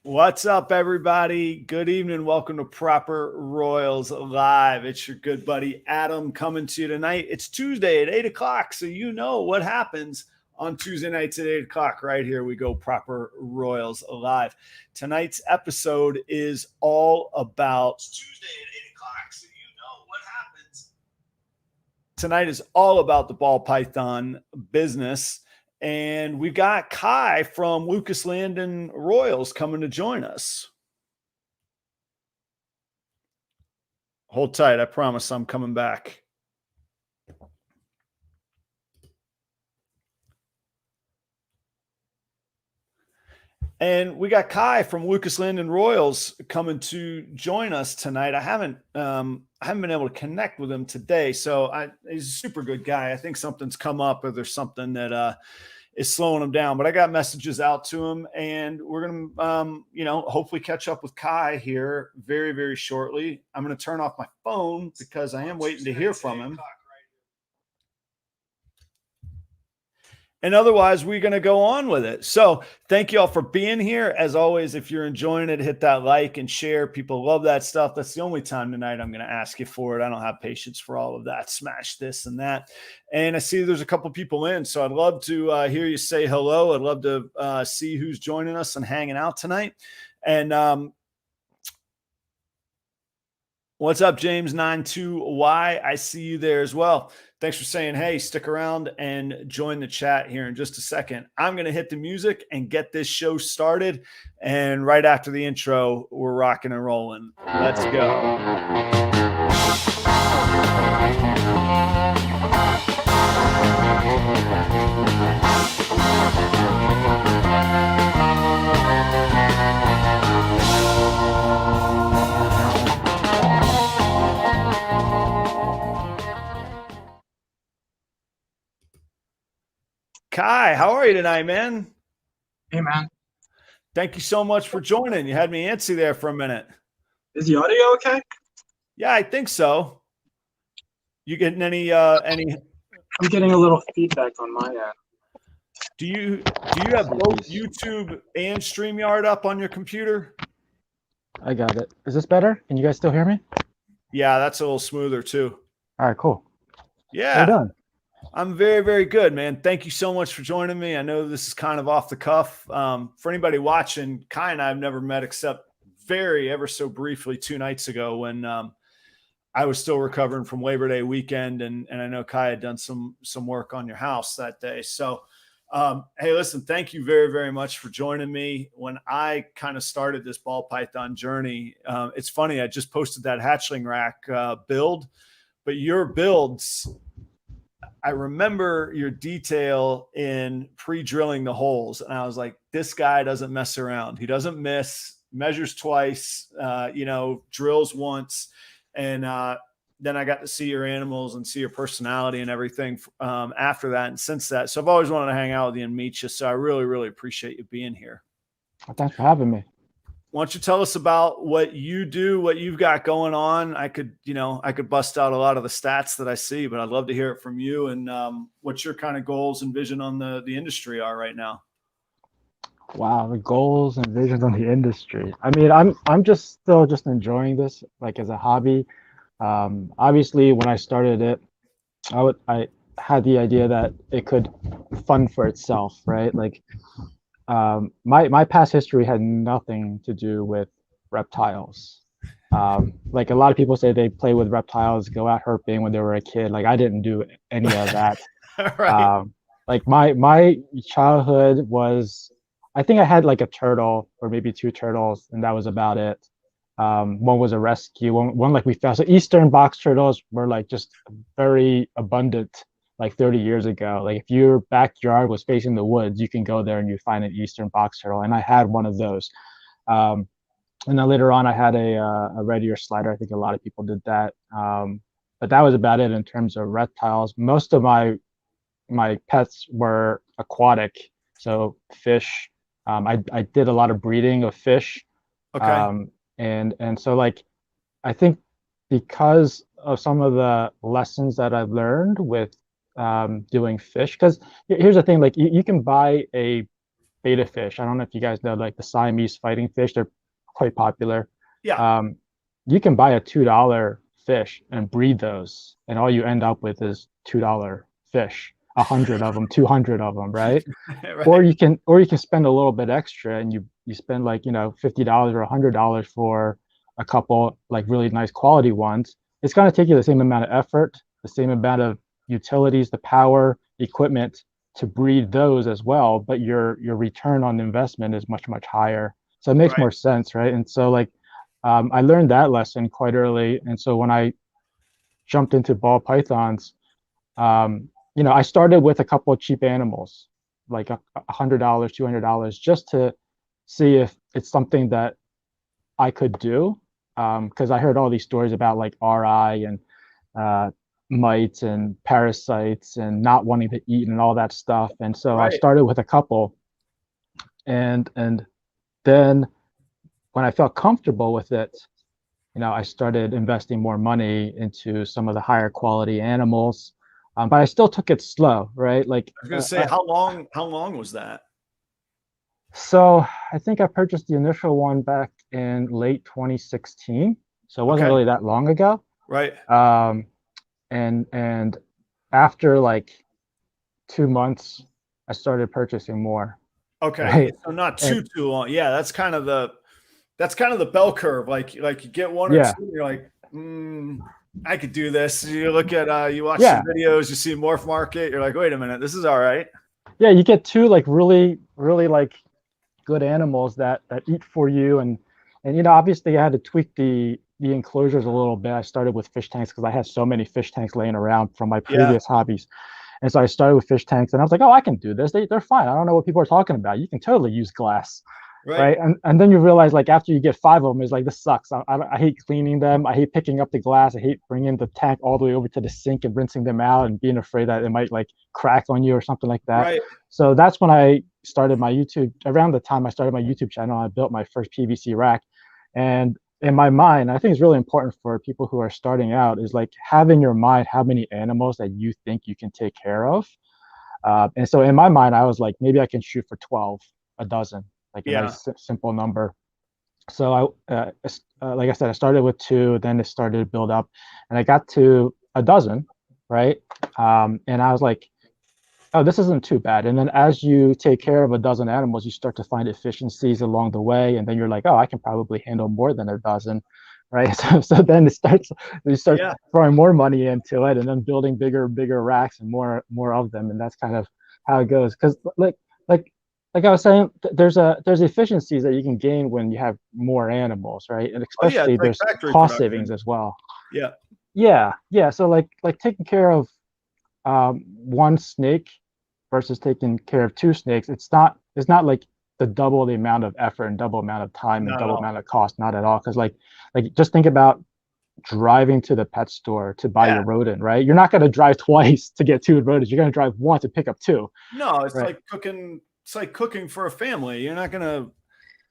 What's up, everybody? Good evening. Welcome to Proper Royals Live. It's your good buddy Adam coming to you tonight. It's Tuesday at 8 o'clock, so you know what happens on Tuesday nights at 8 o'clock. Right here we go, Proper Royals Live. Tonight's episode is all about it's Tuesday at 8 o'clock, so you know what happens. Tonight is all about the ball python business. And we've got Kai from Lucas Landon Royals coming to join us. Hold tight. I promise I'm coming back. And we got Kai from Lucas Landon Royals coming to join us tonight. I haven't been able to connect with him today, so he's a super good guy. I think something's come up, or there's something that is slowing him down. But I got messages out to him, and we're gonna hopefully catch up with Kai here very, very shortly. I'm gonna turn off my phone because I am waiting to hear from him. And otherwise, we're going to go on with it. So thank you all for being here. As always, if you're enjoying it, hit that like and share. People love that stuff. That's the only time tonight I'm going to ask you for it. I don't have patience for all of that. Smash this and that. And I see there's a couple people in, so I'd love to hear you say hello. I'd love to see who's joining us and hanging out tonight. And what's up, James92Y? I see you there as well. Thanks for saying, hey, stick around and join the chat here in just a second. I'm going to hit the music and get this show started. And right after the intro, we're rocking and rolling. Let's go. Kai, how are you tonight, man? Hey, man. Thank you so much for joining. You had me antsy there for a minute. Is the audio okay? Yeah, I think so. You getting any? I'm getting a little feedback on my end. Do you have both YouTube and StreamYard up on your computer? I got it. Is this better? Can you guys still hear me? Yeah, that's a little smoother too. All right, cool. Yeah. How you doing? I'm very, very good, man. Thank you so much for joining me. I know this is kind of off the cuff. For anybody watching, Kai and I have never met except ever so briefly 2 nights ago when I was still recovering from Labor Day weekend, and I know Kai had done some work on your house that day. So, hey, listen, thank you very, very much for joining me. When I kind of started this ball python journey, it's funny, I just posted that hatchling rack build, but your builds, I remember your detail in pre-drilling the holes, and I was like, this guy doesn't mess around. He doesn't miss, measures twice, drills once. And then I got to see your animals and see your personality and everything after that and since that. So I've always wanted to hang out with you and meet you. So I really, really appreciate you being here. Thanks for having me. Why don't you tell us about what you do, what you've got going on? I could bust out a lot of the stats that I see, but I'd love to hear it from you and what your kind of goals and vision on the industry are right now. Wow, the goals and visions on the industry. I mean, I'm just still enjoying this like as a hobby. Obviously, when I started it, I had the idea that it could fund for itself, right? Like, my past history had nothing to do with reptiles. Like a lot of people say they play with reptiles, go out herping when they were a kid. Like I didn't do any of that. Right. Like my childhood was, I think I had like a turtle or maybe 2 turtles, and that was about it. One was a rescue, one like we found. So Eastern box turtles were like just very abundant like 30 years ago. Like if your backyard was facing the woods, you can go there and you find an Eastern box turtle. And I had one of those. And then later on, I had a red ear slider. I think a lot of people did that. But that was about it in terms of reptiles. Most of my pets were aquatic, so fish. I did a lot of breeding of fish. Okay. And so like I think because of some of the lessons that I've learned with doing fish, because here's the thing, like you can buy a beta fish. I don't know if you guys know, like the Siamese fighting fish. They're quite popular. Yeah. You can buy a $2 fish and breed those, and all you end up with is $2 fish, 100 of them, 200 of them, right? Right. Or you can spend a little bit extra, and you spend like, $50 or $100 for a couple like really nice quality ones. It's going to take you the same amount of effort, the same amount of utilities, the power, equipment to breed those as well, but your return on investment is much, much higher. So it makes Right. more sense, right? And so like I learned that lesson quite early. And so when I jumped into ball pythons, I started with a couple of cheap animals, like $100, $200, just to see if it's something that I could do. Because I heard all these stories about like RI and mites and parasites and not wanting to eat and all that stuff. And so I Right. started with a couple, and then when I felt comfortable with it, I started investing more money into some of the higher quality animals. But I still took it slow, right? Like, I was going to say, how long was that? so I think I purchased the initial one back in late 2016. So it wasn't Okay. really that long ago. Right. And after like 2 months, I started purchasing more. Okay. Right. So not And too long. Yeah. That's kind of the bell curve. Like you get one or yeah, two, and you're like, I could do this. You look at, you watch yeah, some videos, you see Morph Market, you're like, wait a minute, this is all right. yeah. You get two like really, really like good animals that eat for you, and obviously I had to tweak the enclosures a little bit. I started with fish tanks because I had so many fish tanks laying around from my Yeah. previous hobbies. And so I started with fish tanks, and I was like, oh, I can do this. They're fine. I don't know what people are talking about. You can totally use glass. Right. Right. And then you realize, like, after you get 5 of them, it's like, this sucks. I hate cleaning them. I hate picking up the glass. I hate bringing the tank all the way over to the sink and rinsing them out and being afraid that it might like crack on you or something like that. Right. So that's when I started my YouTube. Around the time I started my YouTube channel, I built my first PVC rack. And in my mind, I think it's really important for people who are starting out is like have in your mind how many animals that you think you can take care of. And so in my mind, I was like, maybe I can shoot for 12, a dozen, like a Yeah. nice simple number. So like I said, I started with two, then it started to build up, and I got to a dozen, right? And I was like, oh, this isn't too bad. And then as you take care of a dozen animals, you start to find efficiencies along the way, and then you're like, oh, I can probably handle more than a dozen, right? So then you start Yeah. throwing more money into it, and then building bigger racks and more of them, and that's kind of how it goes. Because like I was saying, there's efficiencies that you can gain when you have more animals, right? And Oh yeah. especially It's like there's factory cost production. savings as well. Yeah. Yeah. So like taking care of one snake versus taking care of two snakes, it's not like the double the amount of effort and double amount of time and Not at double all. amount of cost. Not at all. Because like just think about driving to the pet store to buy Yeah. your rodent, right? You're not going to drive twice to get two rodents. You're going to drive once to pick up two. No, it's Right. like cooking. It's like cooking for a family. You're not going to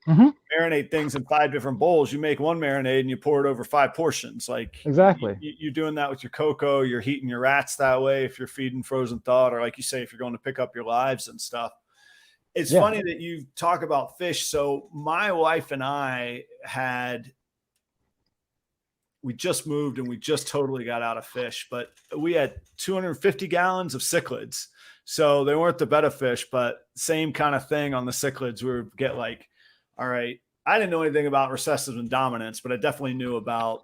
Mm-hmm. marinate things in 5 different bowls. You make one marinade and you pour it over 5 portions. Like Exactly. you're doing that with your cocoa. You're heating your rats that way. If you're feeding frozen thawed, or like you say, if you're going to pick up your lives and stuff. It's Yeah. funny that you talk about fish. So my wife and I we just moved and we just totally got out of fish, but we had 250 gallons of cichlids. So they weren't the betta fish, but same kind of thing on the cichlids. We would get like, all right, I didn't know anything about recessives and dominants, but I definitely knew about,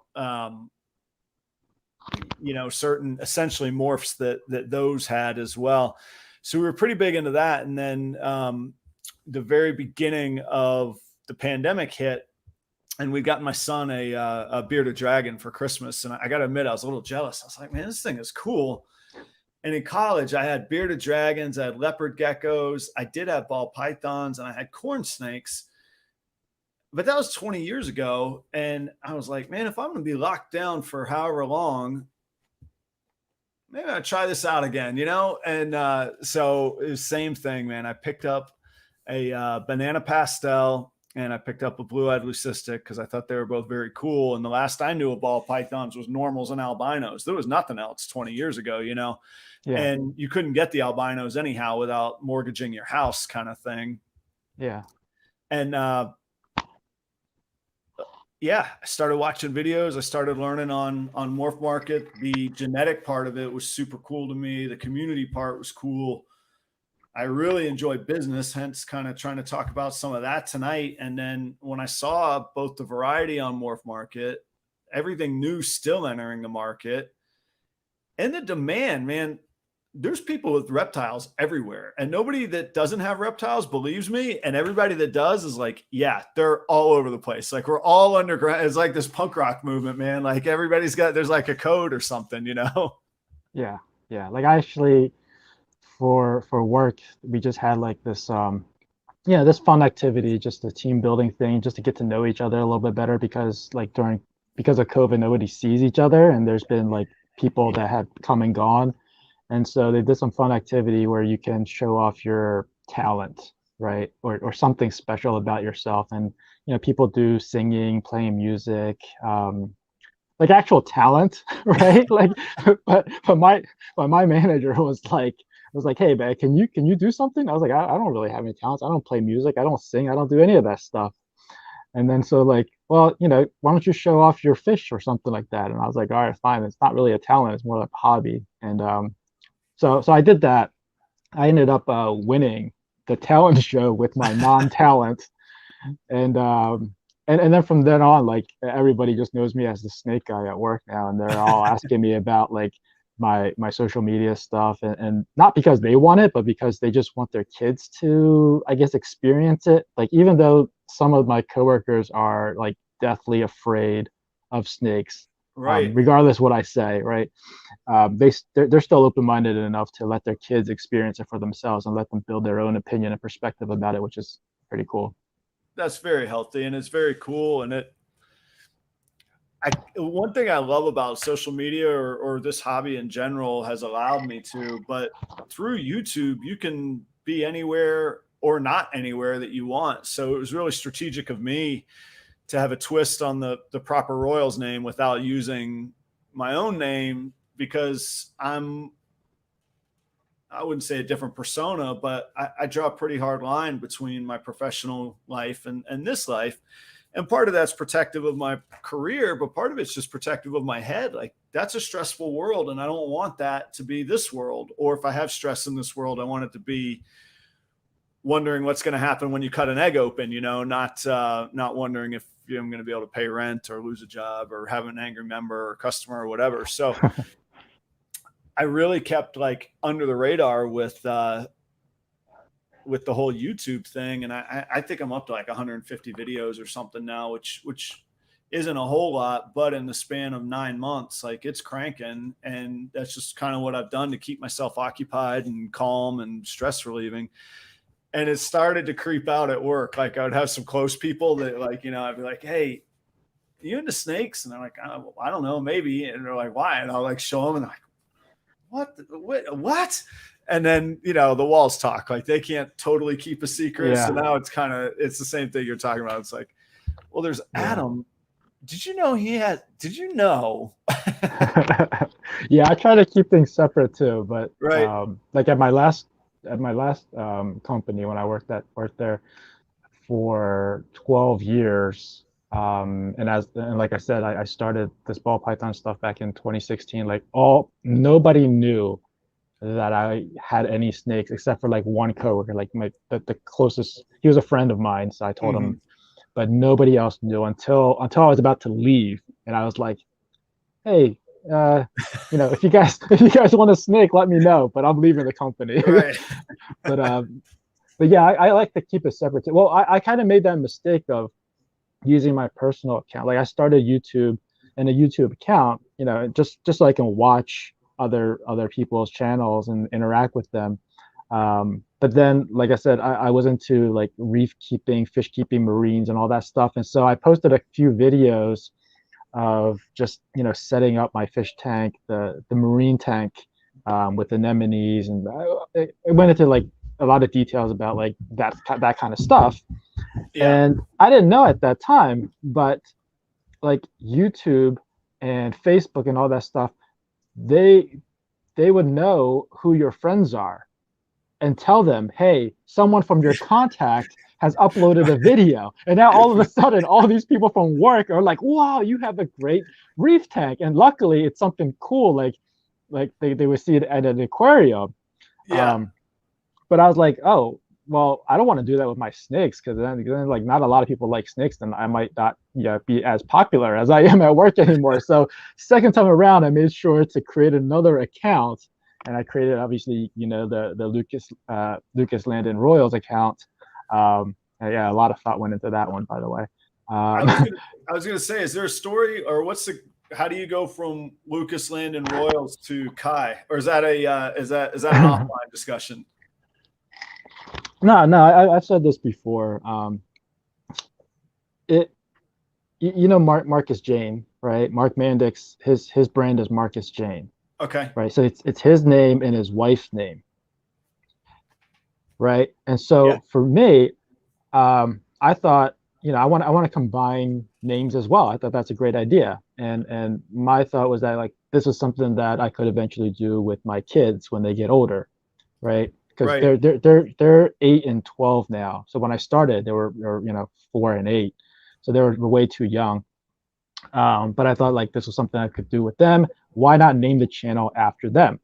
certain essentially morphs that those had as well. So we were pretty big into that. And then the very beginning of the pandemic hit, and we got my son a bearded dragon for Christmas. And I got to admit, I was a little jealous. I was like, man, this thing is cool. And in college, I had bearded dragons, I had leopard geckos, I did have ball pythons, and I had corn snakes. But that was 20 years ago. And I was like, man, if I'm going to be locked down for however long, maybe I'll try this out again, And so it was the same thing, man. I picked up a banana pastel, and I picked up a blue-eyed leucistic because I thought they were both very cool. And the last I knew of ball pythons was normals and albinos. There was nothing else 20 years ago, Yeah. and you couldn't get the albinos anyhow without mortgaging your house kind of thing. Yeah. And yeah, I started watching videos. I started learning on Morph Market. The genetic part of it was super cool to me. The community part was cool. I really enjoy business, hence kind of trying to talk about some of that tonight. And then when I saw both the variety on Morph Market, everything new still entering the market, and the demand, man, there's people with reptiles everywhere, and nobody that doesn't have reptiles believes me. And everybody that does is like, yeah, they're all over the place. Like we're all underground. It's like this punk rock movement, man. Like everybody's got, there's like a code or something, you know? Yeah. Yeah. Like I actually, for work, we just had like this yeah, this fun activity, just a team building thing, just to get to know each other a little bit better, because like because of COVID, nobody sees each other, and there's been like people that have come and gone. And so they did some fun activity where you can show off your talent, right? Or something special about yourself. And people do singing, playing music, like actual talent, right? Like, but my manager was like, hey man, can you do something? I was like, I don't really have any talents. I don't play music. I don't sing. I don't do any of that stuff. And then so like, well, why don't you show off your fish or something like that? And I was like, all right, fine. It's not really a talent. It's more like a hobby. And so I did that. I ended up winning the talent show with my non-talent, and then from then on, like everybody just knows me as the snake guy at work now, and they're all asking me about like my social media stuff, and not because they want it, but because they just want their kids to, I guess, experience it. Like even though some of my coworkers are like deathly afraid of snakes, Right. regardless what I say, right? They're still open-minded enough to let their kids experience it for themselves and let them build their own opinion and perspective about it, which is pretty cool. That's very healthy and it's very cool. And one thing I love about social media or this hobby in general has allowed me to, but through YouTube, you can be anywhere or not anywhere that you want. So it was really strategic of me to have a twist on the proper Royals name without using my own name, because I wouldn't say a different persona, but I draw a pretty hard line between my professional life and this life. And part of that's protective of my career, but part of it's just protective of my head. Like that's a stressful world, and I don't want that to be this world. Or if I have stress in this world, I want it to be wondering what's going to happen when you cut an egg open, not wondering if I'm going to be able to pay rent or lose a job or have an angry member or customer or whatever. So I really kept like under the radar with the whole YouTube thing. And I think I'm up to like 150 videos or something now, which isn't a whole lot, but in the span of 9 months, like it's cranking. And that's just kind of what I've done to keep myself occupied and calm and stress relieving. And it started to creep out at work. Like I would have some close people that like, I'd be like, hey, are you into snakes? And they're like, oh, I don't know, maybe. And they're like, why? And I'll like show them and they're like, what? And then, the walls talk, like they can't totally keep a secret. Yeah. So now it's the same thing you're talking about. It's like, well, there's Adam. Did you know did you know? Yeah, I try to keep things separate too, but right. Like at my last company, when I worked there for 12 years, and like I said, I started this ball python stuff back in 2016. Like nobody knew that I had any snakes except for like one coworker, like the closest. He was a friend of mine, so I told him, but nobody else knew until I was about to leave, and I was like, hey, if you guys want a snake, let me know, but I'm leaving the company. Right. but yeah, I like to keep it separate. Well, I kind of made that mistake of using my personal account. Like I started YouTube and a YouTube account, just so I can watch other people's channels and interact with them. But then, like I said, I was into like reef keeping, fish keeping, marines, and all that stuff. And so I posted a few videos of just setting up my fish tank, the marine tank, with anemones, and it went into like a lot of details about like that kind of stuff. Yeah. And I didn't know at that time, but like YouTube and Facebook and all that stuff, they would know who your friends are and tell them, hey, someone from your contact has uploaded a video. And now all of a sudden, all these people from work are like, wow, you have a great reef tank. And luckily it's something cool, like they would see it at an aquarium. Yeah. But I was like, oh, well, I don't want to do that with my snakes, because then like not a lot of people like snakes, then I might not be as popular as I am at work anymore. So second time around, I made sure to create another account, and I created obviously the Lucas Landon Royals account. And yeah, a lot of thought went into that one, by the way. I was gonna say, is there a story, or how do you go from Lucas Landon Royals to Kai, or is that is that an offline discussion? No, I've said this before. Marcus Jane, right? Mark Mandix, his brand is Marcus Jane. Okay. Right. So it's his name and his wife's name. Right. And so for me, I thought, I want to combine names as well. I thought that's a great idea. And my thought was that like this is something that I could eventually do with my kids when they get older, right? Because they're 8 and 12 now. So when I started, they were 4 and 8, so they were way too young. But I thought like this was something I could do with them. Why not name the channel after them?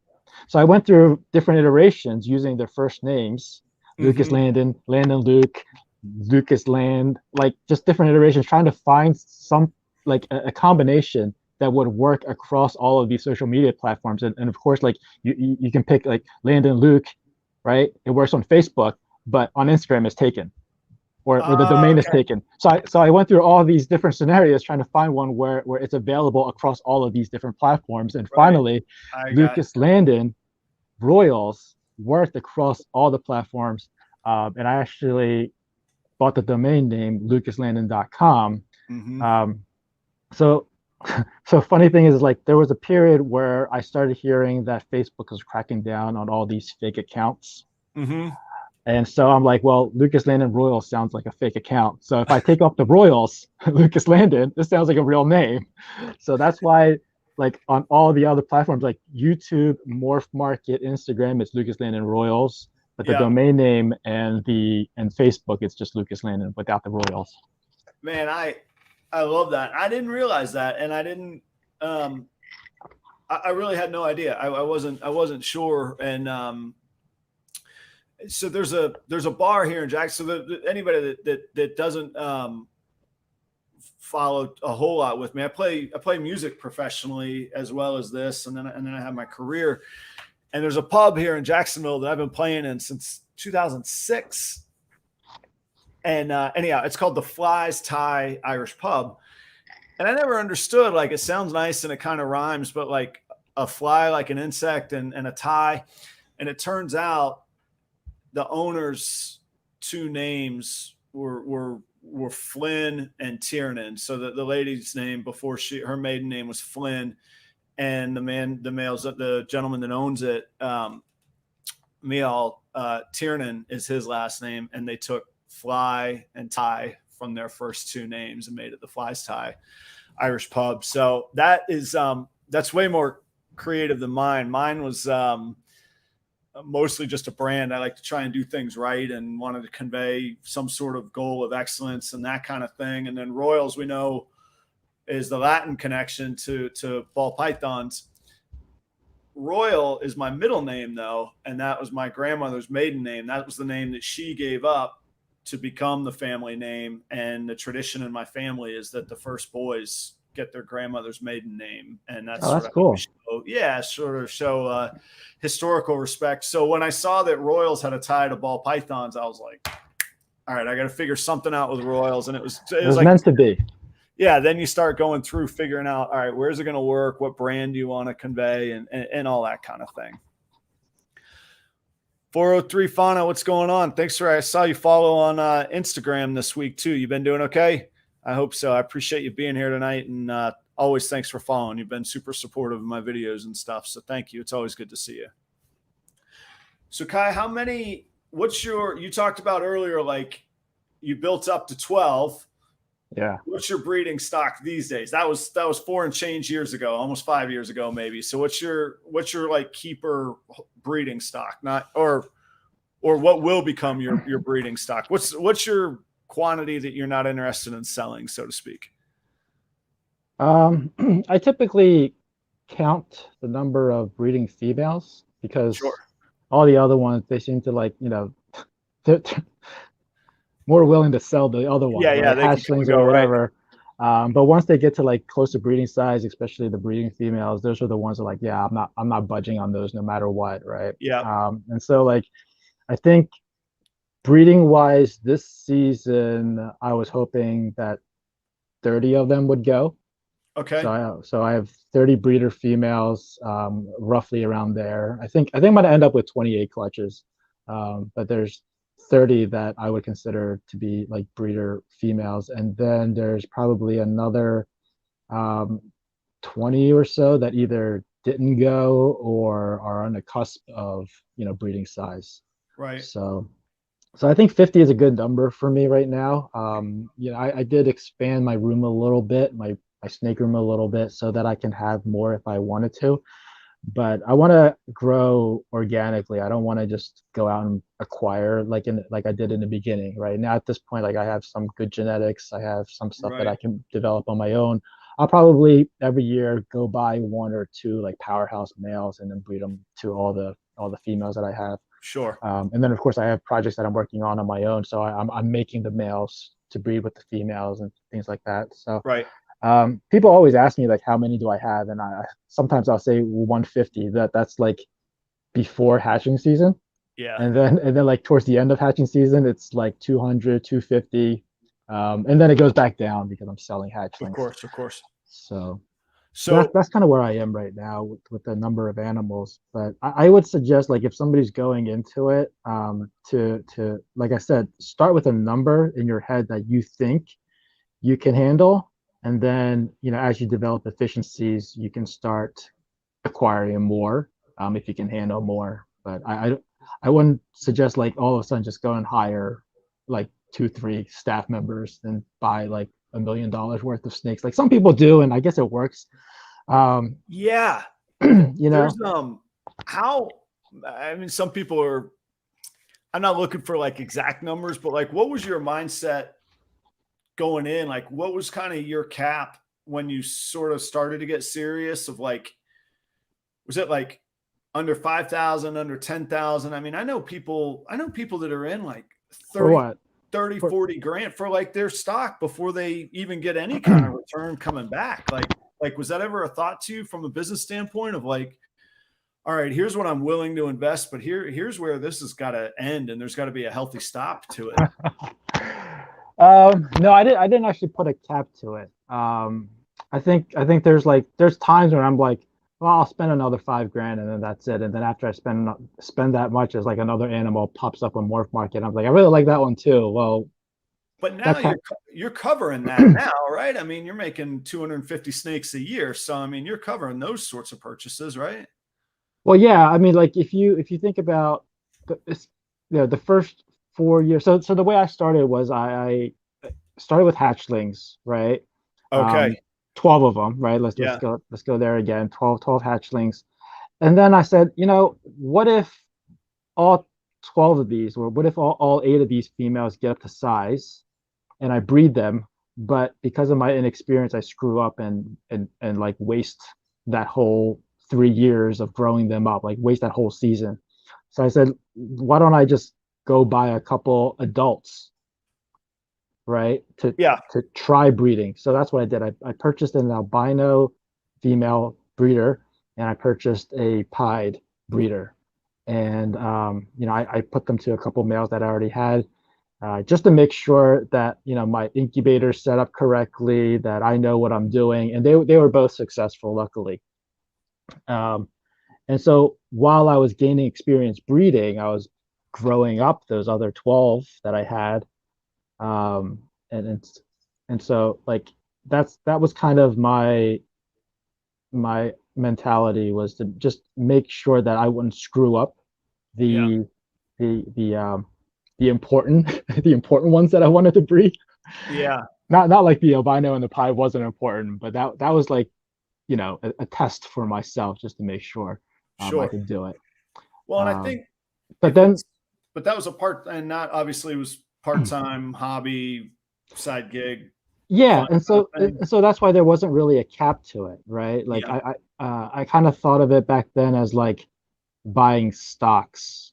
So I went through different iterations using their first names, Lucas Landon, Landon Luke, Lucas Land, like just different iterations, trying to find some like a combination that would work across all of these social media platforms. And of course, like you can pick like Landon Luke, right? It works on Facebook, but on Instagram it's taken, or the domain is taken. So I went through all these different scenarios trying to find one where it's available across all of these different platforms. And finally, Lucas Landon Royals worked across all the platforms. And I actually bought the domain name lucaslandon.com. So funny thing is, like, there was a period where I started hearing that Facebook was cracking down on all these fake accounts. And so I'm like, well, Lucas Landon Royals sounds like a fake account. So if I take off the Royals, Lucas Landon, this sounds like a real name. So that's why, like, on all the other platforms, like YouTube, Morph Market, Instagram, it's Lucas Landon Royals. But the domain name and Facebook, it's just Lucas Landon without the Royals. Man, I love that. I didn't realize that, and I didn't. I really had no idea. I wasn't sure. And so there's a bar here in Jackson. So anybody that doesn't follow a whole lot with me, I play music professionally as well as this, and then I have my career. And there's a pub here in Jacksonville that I've been playing in since 2006. And anyhow, it's called the Flies Thai Irish Pub. And I never understood, like, it sounds nice and it kind of rhymes, but like a fly, like an insect, and a Thai. And it turns out the owner's two names were Flynn and Tiernan. So the lady's name before her maiden name was Flynn. And the gentleman that owns it, Tiernan is his last name, and they took Fly and Thai from their first two names and made it the Flies Thai Irish Pub. So that's way more creative than mine. Mine was mostly just a brand. I like to try and do things right and wanted to convey some sort of goal of excellence and that kind of thing. And then Royals, we know, is the Latin connection to ball pythons. Royal is my middle name, though, and that was my grandmother's maiden name. That was the name that she gave up to become the family name. And the tradition in my family is that the first boys get their grandmother's maiden name, and that's cool. Show historical respect. So when I saw that Royals had a tie to ball pythons, I was like, all right, I got to figure something out with Royals, and it was like, meant to be. Yeah, then you start going through figuring out, all right, where's it going to work? What brand do you want to convey, and all that kind of thing. 403 Fauna, what's going on? I saw you follow on Instagram this week too. You been doing okay? I hope so. I appreciate you being here tonight, and always thanks for following. You've been super supportive of my videos and stuff, so thank you. It's always good to see you. So Kai, you talked about earlier, like you built up to 12. Yeah. What's your breeding stock these days? That was 4 and change years ago, almost 5 years ago, maybe. So what's your like keeper breeding stock? or what will become your breeding stock? What's your quantity that you're not interested in selling, so to speak? I typically count the number of breeding females because Sure. all the other ones, they seem to like, they're more willing to sell the other ones, Yeah, right? they can come and Hatchlings or go, right? whatever. But once they get to like close to breeding size, especially the breeding females, those are the ones that like, yeah, I'm not budging on those no matter what, right? Yeah. And so like, I think breeding wise this season, I was hoping that 30 of them would go. Okay. So I have 30 breeder females, roughly around there. I think I'm gonna end up with 28 clutches, but there's 30 that I would consider to be like breeder females, and then there's probably another 20 or so that either didn't go or are on the cusp of breeding size. Right. So I think 50 is a good number for me right now. I did expand my room a little bit, my snake room a little bit, so that I can have more if I wanted to. But I want to grow organically. I don't want to just go out and acquire like I did in the beginning. Right now, at this point, like I have some good genetics. I have some stuff that Right. I can develop on my own. I'll probably every year go buy one or two like powerhouse males and then breed them to all the females that I have. Sure. And then of course I have projects that I'm working on my own. So I'm making the males to breed with the females and things like that. So Right. people always ask me like how many do I have, and I sometimes I'll say 150. That's like before hatching season, Yeah. and then like towards the end of hatching season, it's like 200, 250, and then it goes back down because I'm selling hatchlings. Of course. Of course. So So that's kind of where I am right now with the number of animals. But I would suggest like if somebody's going into it, to like I said, start with a number in your head that you think you can handle, and then as you develop efficiencies, you can start acquiring more, if you can handle more. But I wouldn't suggest like all of a sudden just go and hire like 2 3 staff members and buy like $1 million worth of snakes like some people do, and I guess it works. yeah, you know there's how, I mean, some people are, I'm not looking for like exact numbers, but like what was your mindset going in? Like what was kind of your cap when you sort of started to get serious of like, was it like under 5,000, under 10,000? I mean, I know people that are in like for 30, what 30, for, 40 grand for like their stock before they even get any kind of return coming back. Like, was that ever a thought to you from a business standpoint of like, all right, here's what I'm willing to invest, but here's where this has got to end and there's got to be a healthy stop to it. No, I didn't actually put a cap to it. I think there's times when I'm like, well, I'll spend another 5 grand and then that's it. And then after I spend that much, as like another animal pops up on Morph Market, I'm like, I really like that one too. Well, but now you're covering that now, right? I mean, you're making 250 snakes a year, so I mean, you're covering those sorts of purchases, right? well, yeah. I mean, like if you think about the first 4 years. So the way I started was I started with hatchlings, right? Okay. 12 of them, right? Yeah. Let's go there again. 12 hatchlings. And then I said, what if all 12 of these, or what if all 8 of these females get up to size and I breed them, but because of my inexperience, I screw up and like waste that whole 3 years of growing them up, like waste that whole season. So I said, why don't I just go buy a couple adults, right? To try breeding. So that's what I did. I purchased an albino female breeder and I purchased a pied breeder. And I put them to a couple males that I already had, just to make sure that my incubator set up correctly, that I know what I'm doing, and they were both successful, luckily. And so while I was gaining experience breeding, I was growing up those other 12 that I had, and so like that was kind of my mentality, was to just make sure that I wouldn't screw up the the important the important ones that I wanted to breed. Yeah. Not like the albino and the pie wasn't important, but that was like a test for myself, just to make sure I Sure. could do it. Well, and I think but then but that was a part, and not obviously it was part-time hobby, side gig. Yeah, Fun and kind so of thing. that's why there wasn't really a cap to it, right? Like Yeah. I kind of thought of it back then as like buying stocks,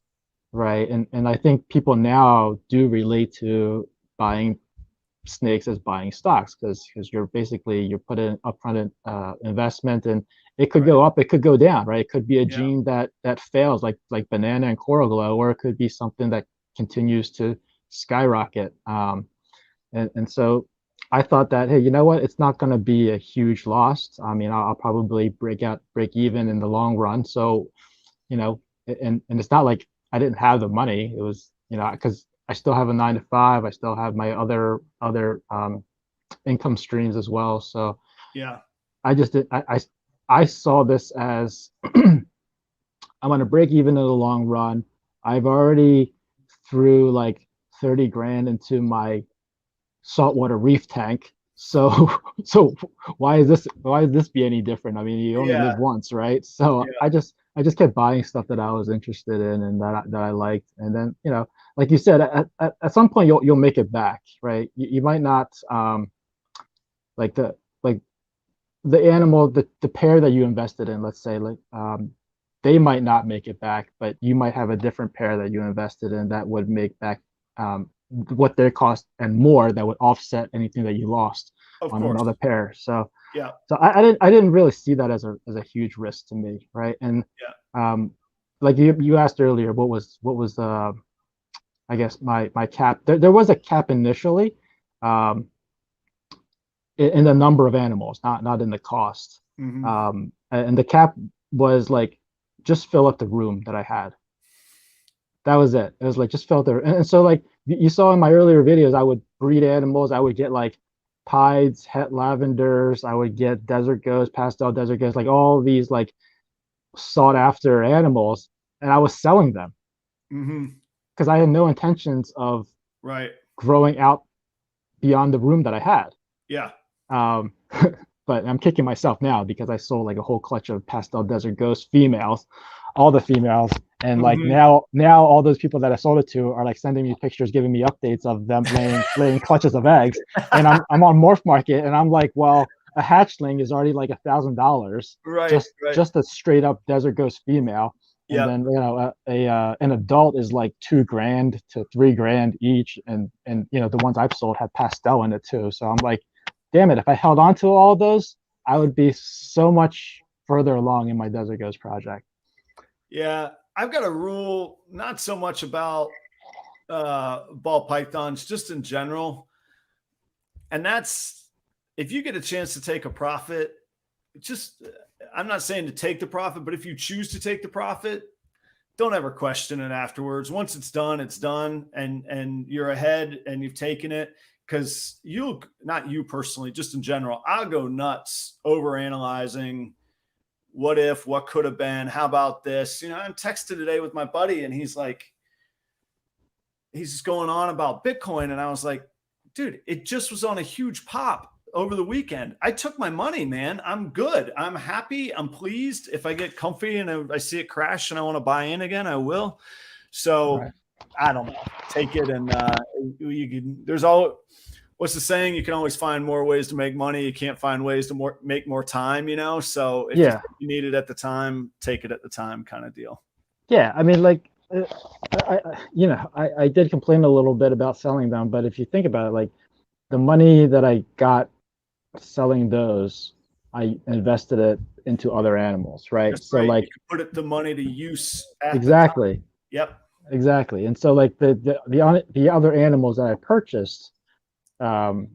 right? And I think people now do relate to buying snakes as buying stocks because you're putting upfront investment, and it could Right. go up, it could go down, right? It could be a Yeah. gene that fails, like banana and coral glow, or it could be something that continues to skyrocket. And so I thought that, hey, you know what? It's not going to be a huge loss. I mean, I'll probably break even in the long run. So, you know, and it's not like I didn't have the money. It was, because I still have a 9 to 5. I still have my other income streams as well. So Yeah. I just did. I saw this as I'm going to break even in the long run. I've already threw like 30 grand into my saltwater reef tank. So so why is this be any different? I mean, you only Yeah. live once, right? So Yeah. I just kept buying stuff that I was interested in and that I liked. And then, like you said, at some point you'll make it back, right? You might not like the animal, the pair that you invested in, let's say, like they might not make it back, but you might have a different pair that you invested in that would make back what their cost and more, that would offset anything that you lost Of on course. another pair. So Yeah. I didn't really see that as a huge risk to me, right? And Yeah. like you asked earlier, what was I guess my cap. There was a cap initially, um, in the number of animals, not in the cost. Hmm. And the cap was like just fill up the room that I had. That was it. It was like just fill there. And so like you saw in my earlier videos, I would breed animals. I would get like pieds, het lavenders. I would get desert ghosts, pastel desert ghosts, like all these like sought after animals, and I was selling them Hmm. because I had no intentions of Right. growing out beyond the room that I had. Yeah. Um, but I'm kicking myself now because I sold like a whole clutch of pastel desert ghost females, all the females, and like Hmm. now all those people that I sold it to are like sending me pictures, giving me updates of them laying clutches of eggs, and I'm on Morph Market, and I'm like, well, a hatchling is already like $1,000, Right. just Right. just a straight up desert ghost female. And Yeah. then an adult is like $2,000 to $3,000 each, and the ones I've sold have pastel in it too. So I'm like, damn it, if I held on to all those, I would be so much further along in my Desert Ghost project. Yeah. I've got a rule, not so much about ball pythons, just in general. And that's, if you get a chance to take a profit, just, I'm not saying to take the profit, but if you choose to take the profit, don't ever question it afterwards. Once it's done, it's done, and you're ahead and you've taken it. Because you, not you personally, just in general, I'll go nuts over analyzing what if, what could have been, how about this. I'm texting today with my buddy, and he's just going on about Bitcoin, and I was like, dude, it just was on a huge pop over the weekend. I took my money, man. I'm good. I'm happy. I'm pleased. If I get comfy and I see it crash and I want to buy in again, I will. So Right. I don't know. Take it, and you can. There's all. What's the saying? You can always find more ways to make money. You can't find ways to make more time. So if Yeah, you need it at the time, take it at the time, kind of deal. yeah. I mean, like, I did complain a little bit about selling them, but if you think about it, like the money that I got selling those, I invested it into other animals, right? That's So right. like, You can put the money to use at the time. exactly, Yep. exactly. And so like the other animals that I purchased um,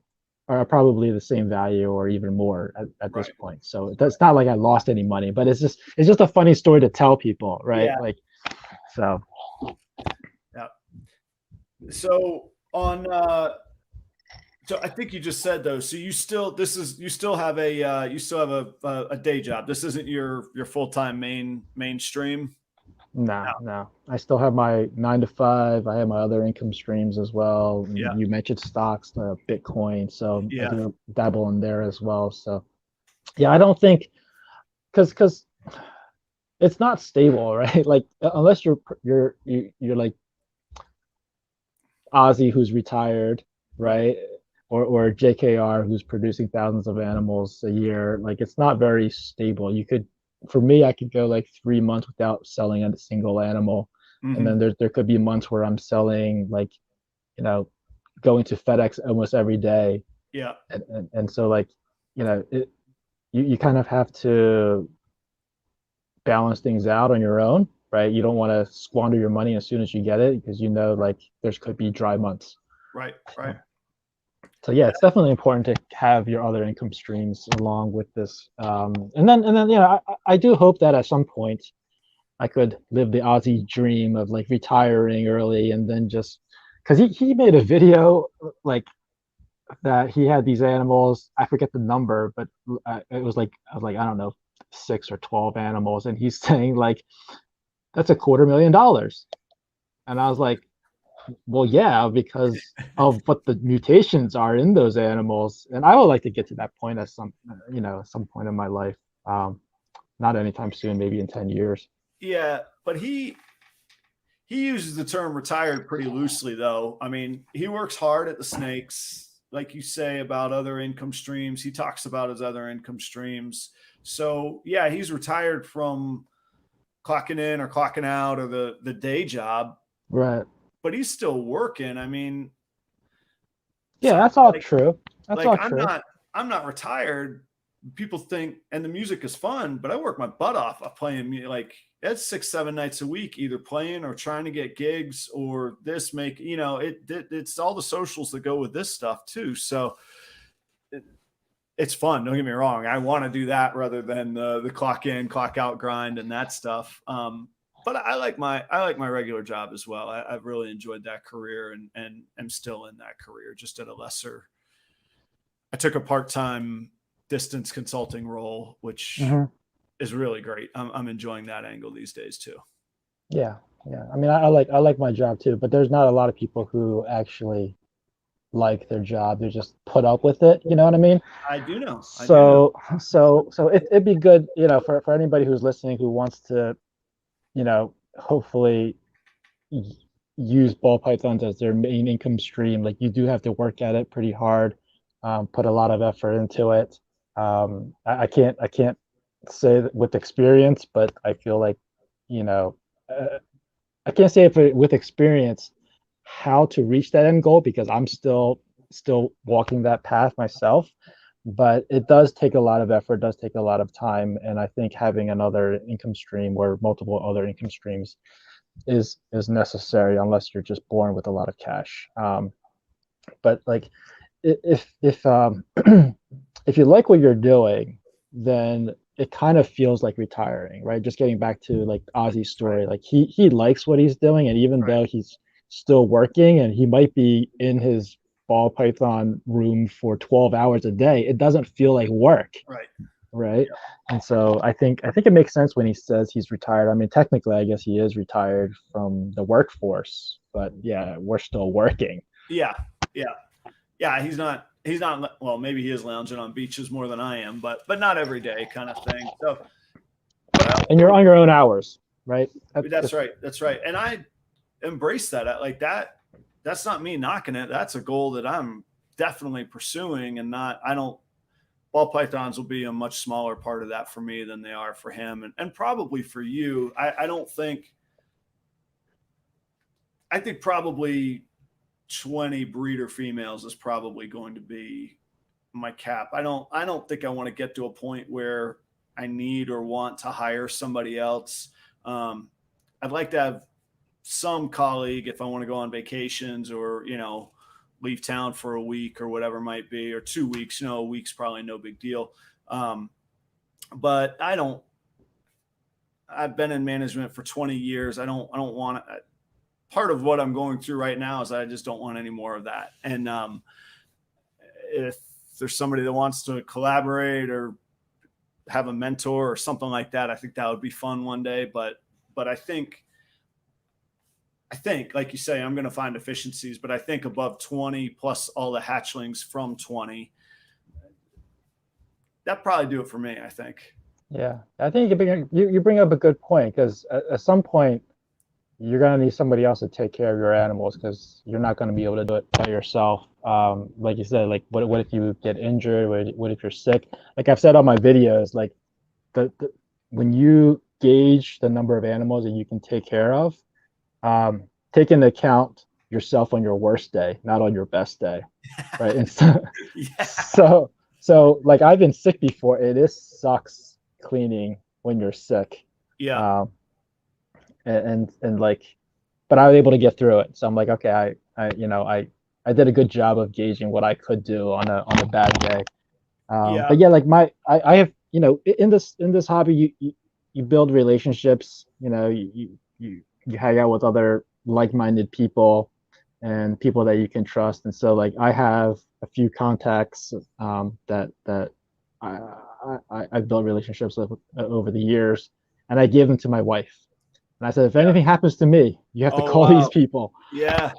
are probably the same value or even more at this Right. point. So it's not like I lost any money, but it's just a funny story to tell people, right? Yeah. Like, so Yeah. So on so I think you just said though, so you still have a day job. This isn't your full-time mainstream. no, I still have my 9 to 5. I have my other income streams as well. Yeah. You mentioned stocks, Bitcoin, so I Yeah. do dabble in there as well. So yeah, I don't think because it's not stable, right? Like unless you're like Ozzy who's retired, right? Or JKR who's producing thousands of animals a year. Like it's not very stable. For me, I could go like 3 months without selling a single animal, and then there could be months where I'm selling like, going to FedEx almost every day. Yeah. And so like, you kind of have to balance things out on your own, right? You don't want to squander your money as soon as you get it because like there's could be dry months. Right. So yeah, it's definitely important to have your other income streams along with this. And then I do hope that at some point I could live the Aussie dream of like retiring early and then just because he made a video like that he had these animals. I forget the number, but it was like I was like, I don't know, 6 or 12 animals, and he's saying like that's $250,000, and I was like, well, yeah, because of what the mutations are in those animals, and I would like to get to that point at some point in my life. Not anytime soon, maybe in 10 years. Yeah, but he uses the term retired pretty loosely, though. I mean, he works hard at the snakes. Like you say about other income streams, he talks about his other income streams. So yeah, he's retired from clocking in or clocking out or the day job, right? But he's still working. I mean, yeah, that's all true. That's all true. I'm not retired. People think, and the music is fun, but I work my butt off playing music. Like that's 6-7 nights a week, either playing or trying to get gigs or it's all the socials that go with this stuff too. So it's fun. Don't get me wrong. I want to do that rather than the clock in, clock out grind and that stuff. But I like my regular job as well. I've really enjoyed that career and am still in that career, just at a lesser. I took a part-time distance consulting role, which is really great. I'm enjoying that angle these days too. Yeah. I mean, I like my job too, but there's not a lot of people who actually like their job. They just put up with it. You know what I mean? I do know. So it'd be good, for anybody who's listening who wants to, hopefully use ball pythons as their main income stream. Like you do have to work at it pretty hard, put a lot of effort into it. I can't say that with experience, but I feel like, I can't say with experience how to reach that end goal because I'm still walking that path myself. But it does take a lot of effort, does take a lot of time, and I think having another income stream or multiple other income streams is necessary unless you're just born with a lot of cash. But like if if you like what you're doing, then it kind of feels like retiring, right? Just getting back to like Ozzy's story, like he likes what he's doing, and even though he's still working and he might be in his ball python room for 12 hours a day, it doesn't feel like work. Right. And so I think it makes sense when he says he's retired. I mean, technically, I guess he is retired from the workforce, but yeah, we're still working. Yeah. He's not. Well, maybe he is lounging on beaches more than I am, but not every day, kind of thing. So, and you're on your own hours, right? That's right. And I embrace that. Like that. That's not me knocking it. That's a goal that I'm definitely pursuing, and ball pythons will be a much smaller part of that for me than they are for him, and probably for you. I think probably 20 breeder females is probably going to be my cap. I don't think I want to get to a point where I need or want to hire somebody else. I'd like to have some colleague if I want to go on vacations or, leave town for a week or whatever it might be, or 2 weeks, a week's probably no big deal. But I've been in management for 20 years. I don't want to, part of what I'm going through right now is I just don't want any more of that. And if there's somebody that wants to collaborate or have a mentor or something like that, I think that would be fun one day. But I think, like you say, I'm going to find efficiencies, but I think above 20 plus all the hatchlings from 20, that probably do it for me, I think. Yeah, I think you bring up a good point because at some point, you're gonna need somebody else to take care of your animals because you're not gonna be able to do it by yourself. Like you said, like what if you get injured? What if you're sick? Like I've said on my videos, like the when you gauge the number of animals that you can take care of, take into account yourself on your worst day, not on your best day, right? And so, Yeah. so like I've been sick before. It is sucks cleaning when you're sick. Yeah. Um, and like, but I was able to get through it. So I'm like, okay, I did a good job of gauging what I could do on a bad day. Yeah. But yeah, like I have, in this hobby, you build relationships. You hang out with other like-minded people and people that you can trust. And so like I have a few contacts that I've built relationships with over the years, and I give them to my wife. And I said, if Yeah. anything happens to me, you have to Oh, call wow. these people. Yeah.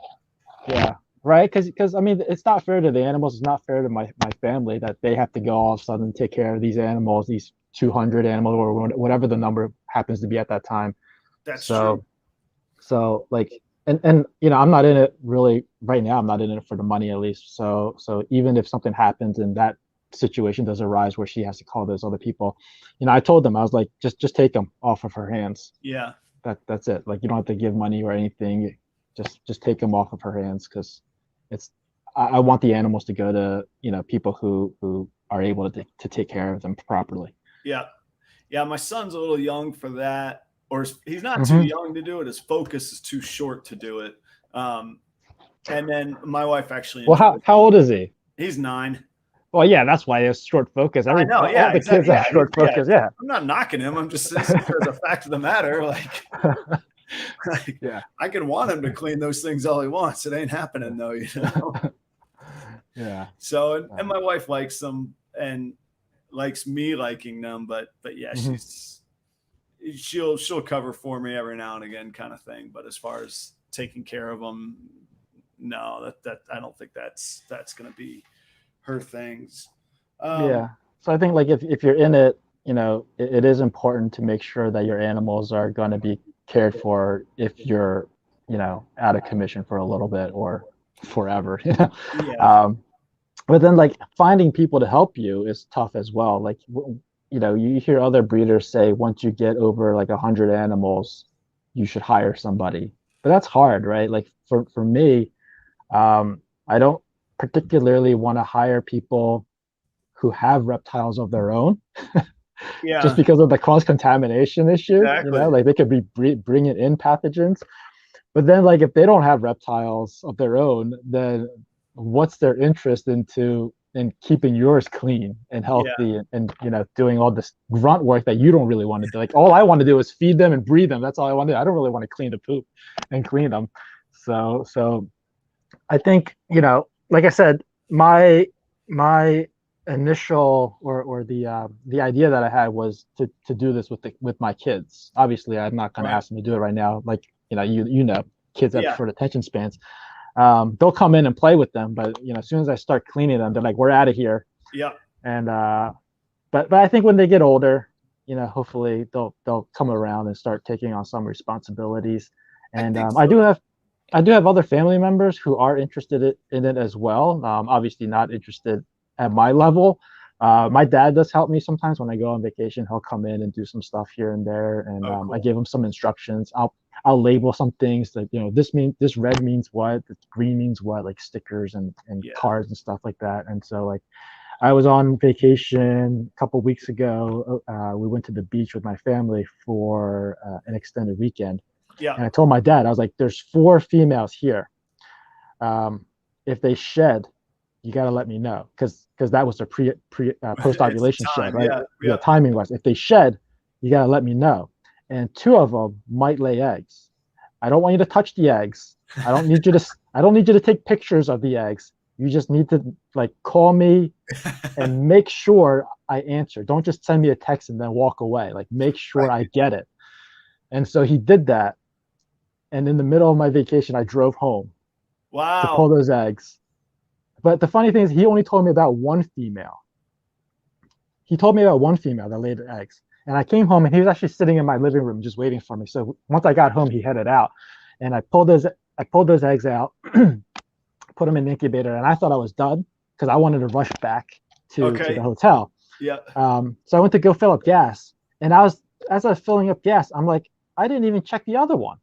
Yeah. Right. Because I mean, it's not fair to the animals. It's not fair to my family that they have to go all of a sudden take care of these animals, these 200 animals or whatever the number happens to be at that time. That's true. So like, and I'm not in it really right now. I'm not in it for the money at least. So even if something happens and that situation does arise where she has to call those other people, I told them, I was like, just take them off of her hands. Yeah. That's it. Like you don't have to give money or anything. Just take them off of her hands because it's I want the animals to go to people who are able to take care of them properly. Yeah. Yeah. My son's a little young for that, or he's not too Mm-hmm. young to do it. His focus is too short to do it. And then my wife actually Well, enjoys how it. old is he? He's 9. Well, yeah, that's why it's short focus. I know. Yeah. All the Exactly. kids have short focus. Yeah. I'm not knocking him. I'm just saying as a fact of the matter. Like Yeah. I can want him to clean those things all he wants. It ain't happening though, Yeah. So, and my wife likes them and likes me liking them, but yeah, Mm-hmm. she'll cover for me every now and again kind of thing. But as far as taking care of them, no, that I don't think that's going to be her things. Yeah. So I think like if you're in it, it is important to make sure that your animals are going to be cared for if you're, out of commission for a little bit or forever. Yeah. But then like finding people to help you is tough as well. Like, you hear other breeders say once you get over like 100 animals, you should hire somebody. But that's hard, right? Like for me, I don't particularly want to hire people who have reptiles of their own just Yeah. because of the cross contamination issue. Exactly. Like they could be bringing in pathogens. But then like if they don't have reptiles of their own, then what's their interest in keeping yours clean and healthy and doing all this grunt work that you don't really want to do. Like all I want to do is feed them and breathe them. That's all I want to do. I don't really want to clean the poop and clean them. So I think, like I said, my initial or the idea that I had was to do this with my kids. Obviously, I'm not going to ask them to do it right now. Like kids have short attention spans. They'll come in and play with them, but as soon as I start cleaning them, they're like, "We're out of here." Yeah. And but I think when they get older, hopefully they'll come around and start taking on some responsibilities. And I do have other family members who are interested in it as well. Obviously not interested at my level. My dad does help me sometimes when I go on vacation. He'll come in and do some stuff here and there, and cool. I give him some instructions. I'll label some things that this red means what, this green means what, like stickers and cards and stuff like that. And so like I was on vacation a couple weeks ago. We went to the beach with my family for an extended weekend. Yeah. And I told my dad, I was like, "There's 4 females here. If they shed, you got to let me know because that was their post ovulation shed, right? Yeah. Timing wise, if they shed, you got to let me know. And 2 of them might lay eggs. I don't want you to touch the eggs. I don't need you to take pictures of the eggs. You just need to like call me and make sure I answer. Don't just send me a text and then walk away. Like make sure I get it." And so he did that. And in the middle of my vacation, I drove home to pull those eggs. But the funny thing is, he only told me about one female. He told me about one female that laid eggs. And I came home and he was actually sitting in my living room just waiting for me. So once I got home, he headed out, and I pulled those eggs out, put them in the incubator, and I thought I was done because I wanted to rush back to the Okay. hotel. Yeah. So I went to go fill up gas, and as I was filling up gas, I'm like, I didn't even check the other one.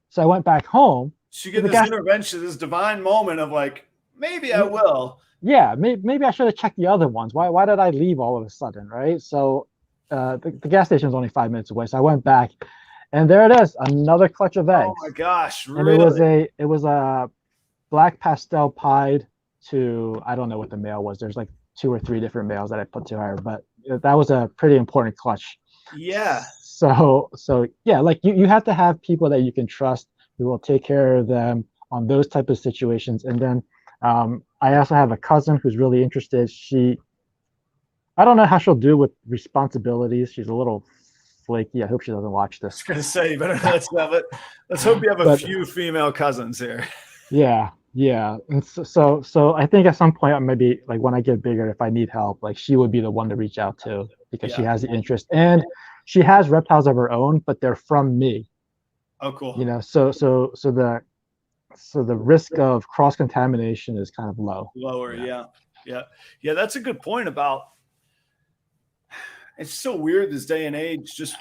So I went back home. So you to get the this gas. intervention, this divine moment of like, maybe I will. Yeah, maybe I should have checked the other ones. Why did I leave all of a sudden, right? So the gas station was only 5 minutes away, so I went back, and there it is, another clutch of Oh eggs. my gosh, And really? it was a black pastel pied to, I don't know what the male was. There's like 2 or 3 different males that I put to her, but that was a pretty important clutch. Yeah. So yeah, like you have to have people that you can trust who will take care of them on those type of situations. And then I also have a cousin who's really interested. I don't know how she'll do with responsibilities. She's a little flaky. I hope she doesn't watch I this. was gonna say, you better let's hope you have a But few female cousins here. yeah. And so I think at some point, maybe like when I get bigger, if I need help, like she would be the one to reach out to because she Yeah. has the interest, and she has reptiles of her own, but they're from me. Oh, cool. So the risk of cross contamination is kind of low. Lower, yeah. Yeah. That's a good point about. It's so weird this day and age, just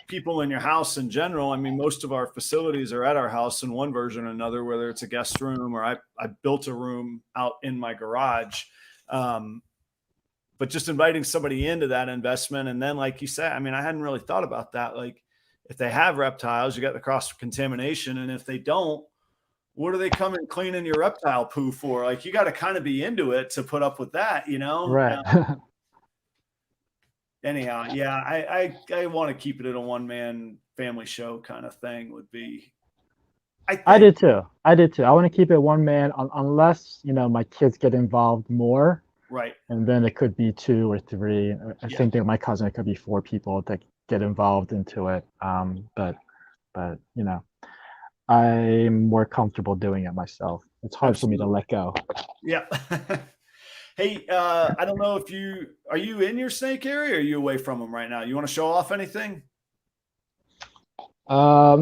people in your house in general. I mean, most of our facilities are at our house in one version or another, whether it's a guest room or I built a room out in my garage. But just inviting somebody into that investment. And then, like you said, I mean, I hadn't really thought about that. Like if they have reptiles, you got the cross contamination. And if they don't, what are they coming cleaning your reptile poo for? Like you got to kind of be into it to put up with that, you know? Right. Anyhow, yeah, I want to keep it at a one man family show kind of thing would be. I did too. I want to keep it one man unless my kids get involved more, Right. and then it could be 2 or 3. Same thing with my cousin. It could be 4 people that get involved into it. But I'm more comfortable doing it myself. It's hard for me to let go. Yeah. Hey, I don't know if are you in your snake area or are you away from them right now? You want to show off anything? I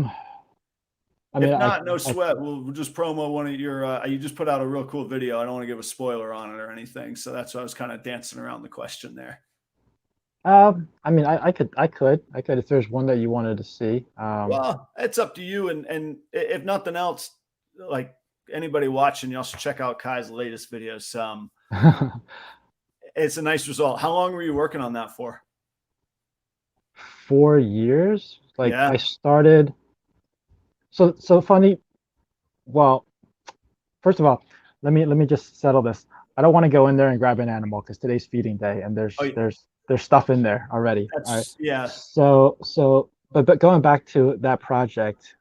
mean, if not, no sweat. We'll just promo one of your. You just put out a real cool video. I don't want to give a spoiler on it or anything, so that's why I was kind of dancing around the question there. I mean, I could if there's one that you wanted to see. Well, it's up to you, and if nothing else, like anybody watching, you also check out Kai's latest videos. It's a nice result. How long were you working on that for? 4 years. Like Yeah. I started. So funny. Well, first of all, let me just settle this. I don't want to go in there and grab an animal because today's feeding day and there's stuff in there already. All right. Yeah. But going back to that project,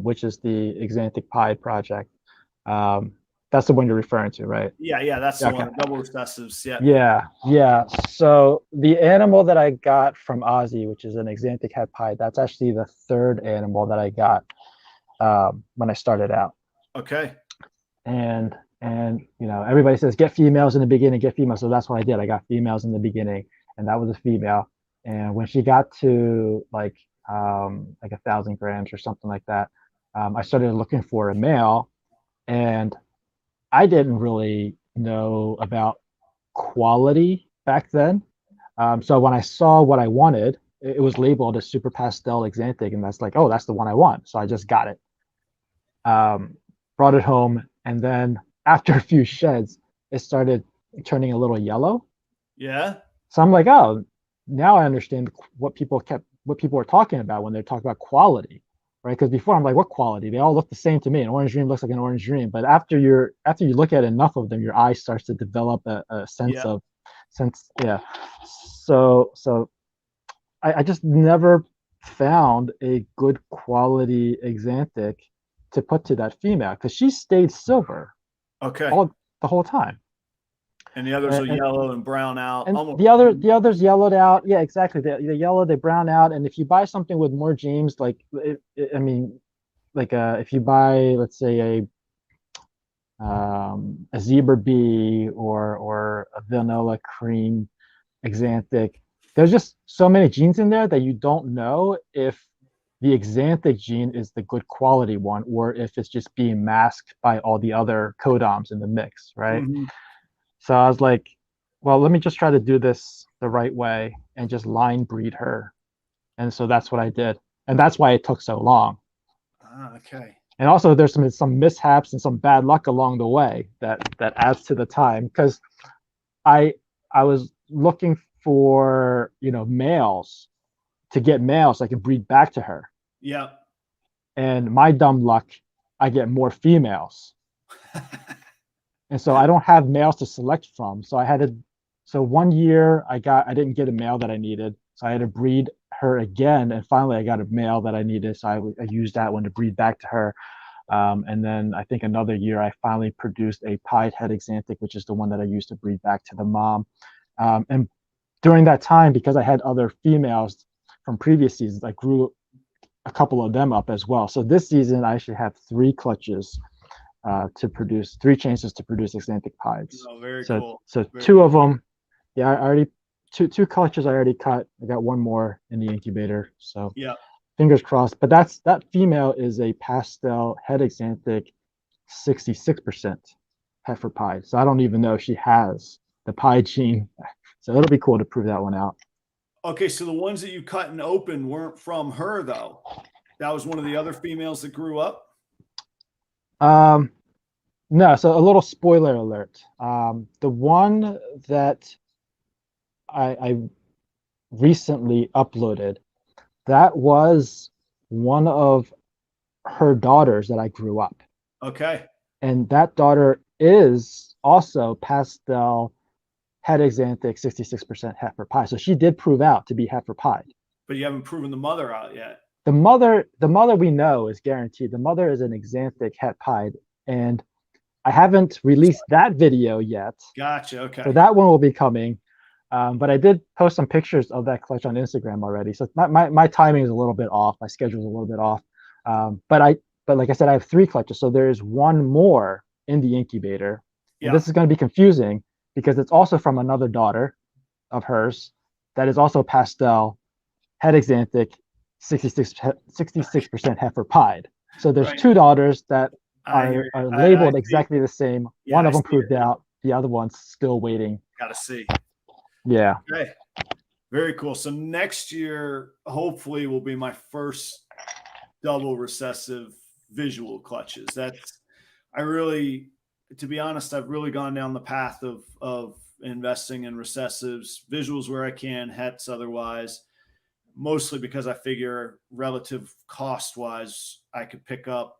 which is the Exantic Pie project, that's the one you're referring to, right? Yeah, that's the one. Double recessives. Yeah. So the animal that I got from Ozzy, which is an Exantic het pie, that's actually the 3rd animal that I got when I started out. Okay. And everybody says get females in the beginning, get females. So that's what I did. I got females in the beginning, and that was a female. And when she got to like 1,000 grams or something like that, I started looking for a male, and I didn't really know about quality back then. So when I saw what I wanted, it was labeled as super pastel Exantic, and that's like, oh, that's the one I want. So I just got it. Brought it home, and then after a few sheds, it started turning a little yellow. Yeah. So I'm like, oh, now I understand what people were talking about when they're talking about quality, right? Because before I'm like, what quality? They all look the same to me. An orange dream looks like an orange dream, but after you look at enough of them, your eye starts to develop a sense of sense. Yeah. So I just never found a good quality Exantic to put to that female because she stayed silver. Okay. The whole time. And the others are yellow and brown out. And the others yellowed out. Yeah, exactly. They yellow, they brown out. And if you buy something with more genes, like if you buy, let's say a zebra bee or a vanilla cream Exantic, there's just so many genes in there that you don't know if the exanthic gene is the good quality one or if it's just being masked by all the other codoms in the mix, right? Mhm. So I was like, well, let me just try to do this the right way and just line breed her. And so that's what I did. And that's why it took so long. Okay. And also there's some mishaps and some bad luck along the way that adds to the time because I I was looking for, males to get males so I can breed back to her. Yeah. And my dumb luck, I get more females. And so I don't have males to select from. So one year I didn't get a male that I needed. So I had to breed her again. And finally I got a male that I needed. So I used that one to breed back to her. And then I think another year I finally produced a pied head exanthic, which is the one that I used to breed back to the mom. And during that time, because I had other females from previous seasons, I grew a couple of them up as well. So this season I should have three chances to produce exanthic pieds. Oh, very So cool. so Very two cool. of them, yeah, I already two clutches I already cut. I got one more in the incubator. So Yeah. fingers crossed. But that female is a pastel head exanthic 66% heifer pied. So I don't even know if she has the pied gene. So it'll be cool to prove that one out. Okay, so the ones that you cut and open weren't from her though. That was one of the other females that grew up. Um, no, so a little spoiler alert. The one that I recently uploaded, that was one of her daughters that I grew up. Okay. And that daughter is also pastel head exanthic 66% heifer pie. So she did prove out to be heifer pied. But you haven't proven the mother out yet. The mother we know is guaranteed. The mother is an exanthic het pied, and I haven't released that video yet. Gotcha. Okay. So that one will be coming. But I did post some pictures of that clutch on Instagram already. So my timing is a little bit off. My schedule is a little bit off. But like I said, I have three clutches. So there is one more in the incubator. And Yeah. this is going to be confusing because it's also from another daughter of hers that is also pastel, head exanthic, 66% heifer pied. So there's Right. two daughters that I hear are you. labeled I see. exactly the same. Yeah, One I of them see proved it. out. The other one's still waiting. Gotta see. Yeah. Okay. Very cool. So next year, hopefully, will be my first double recessive visual clutches. To be honest, I've really gone down the path of investing in recessives, visuals where I can, hets otherwise, mostly because I figure relative cost wise, I could pick up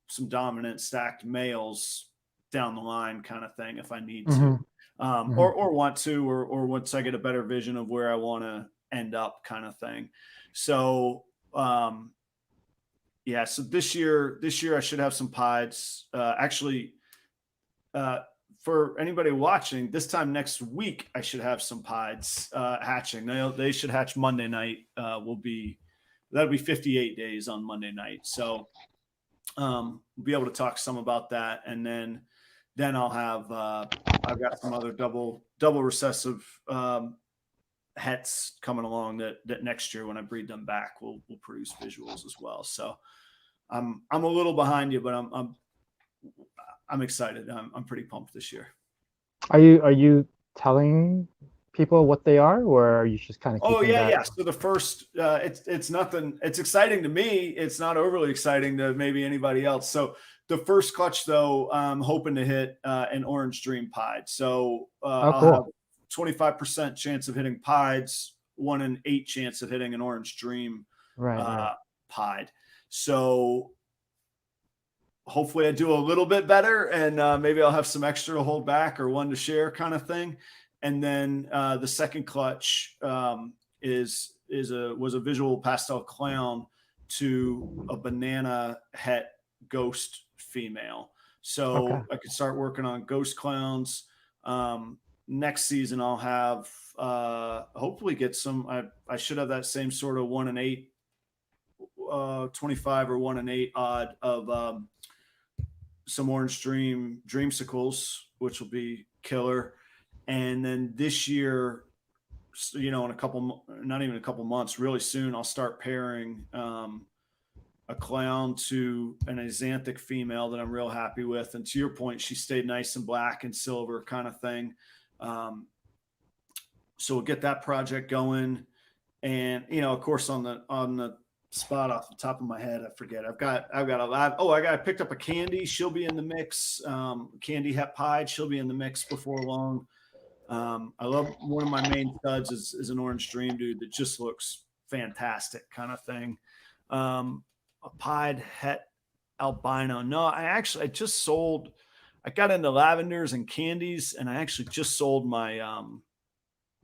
some dominant stacked males down the line kind of thing if I need to. Or want to, or once I get a better vision of where I want to end up kind of thing. So, yeah, so this year I should have some pieds. Actually, for anybody watching, this time next week I should have some pieds hatching. They should hatch Monday night. That'll be 58 days on Monday night. So we'll be able to talk some about that, and then I'll have I've got some other double recessive hets coming along that next year when I breed them back we'll produce visuals as well. So I'm a little behind you, but I'm excited. I'm pretty pumped this year. Are you telling people what they are, or are you just kind of Oh keeping yeah, that? yeah. So the first, it's nothing. It's exciting to me. It's not overly exciting to maybe anybody else. So the first clutch, though, I'm hoping to hit an orange dream pied. So I'll have 25% chance of hitting pieds, 1 in 8 chance of hitting an orange dream Right. pied. So hopefully I do a little bit better, and maybe I'll have some extra to hold back or one to share kind of thing. And then the second clutch was a visual pastel clown to a banana het ghost female. So I could start working on ghost clowns. Next season I'll have hopefully get some. I should have that same sort of 1 in 8, 25 or 1 in 8 odd of some orange dreamsicles, which will be killer. And then this year in a couple, not even a couple months, really soon, I'll start pairing a clown to an axanthic female that I'm real happy with. And to your point, she stayed nice and black and silver kind of thing. So we'll get that project going. And, of course, on the spot off the top of my head, I forget. I've got a lot. Oh, I picked up a Candy. She'll be in the mix. Candy Het Pied. She'll be in the mix before long. I love, one of my main studs is an Orange Dream Dude that just looks fantastic kind of thing. A Pied Het Albino. No, I just sold, I got into lavenders and candies, and I actually just sold my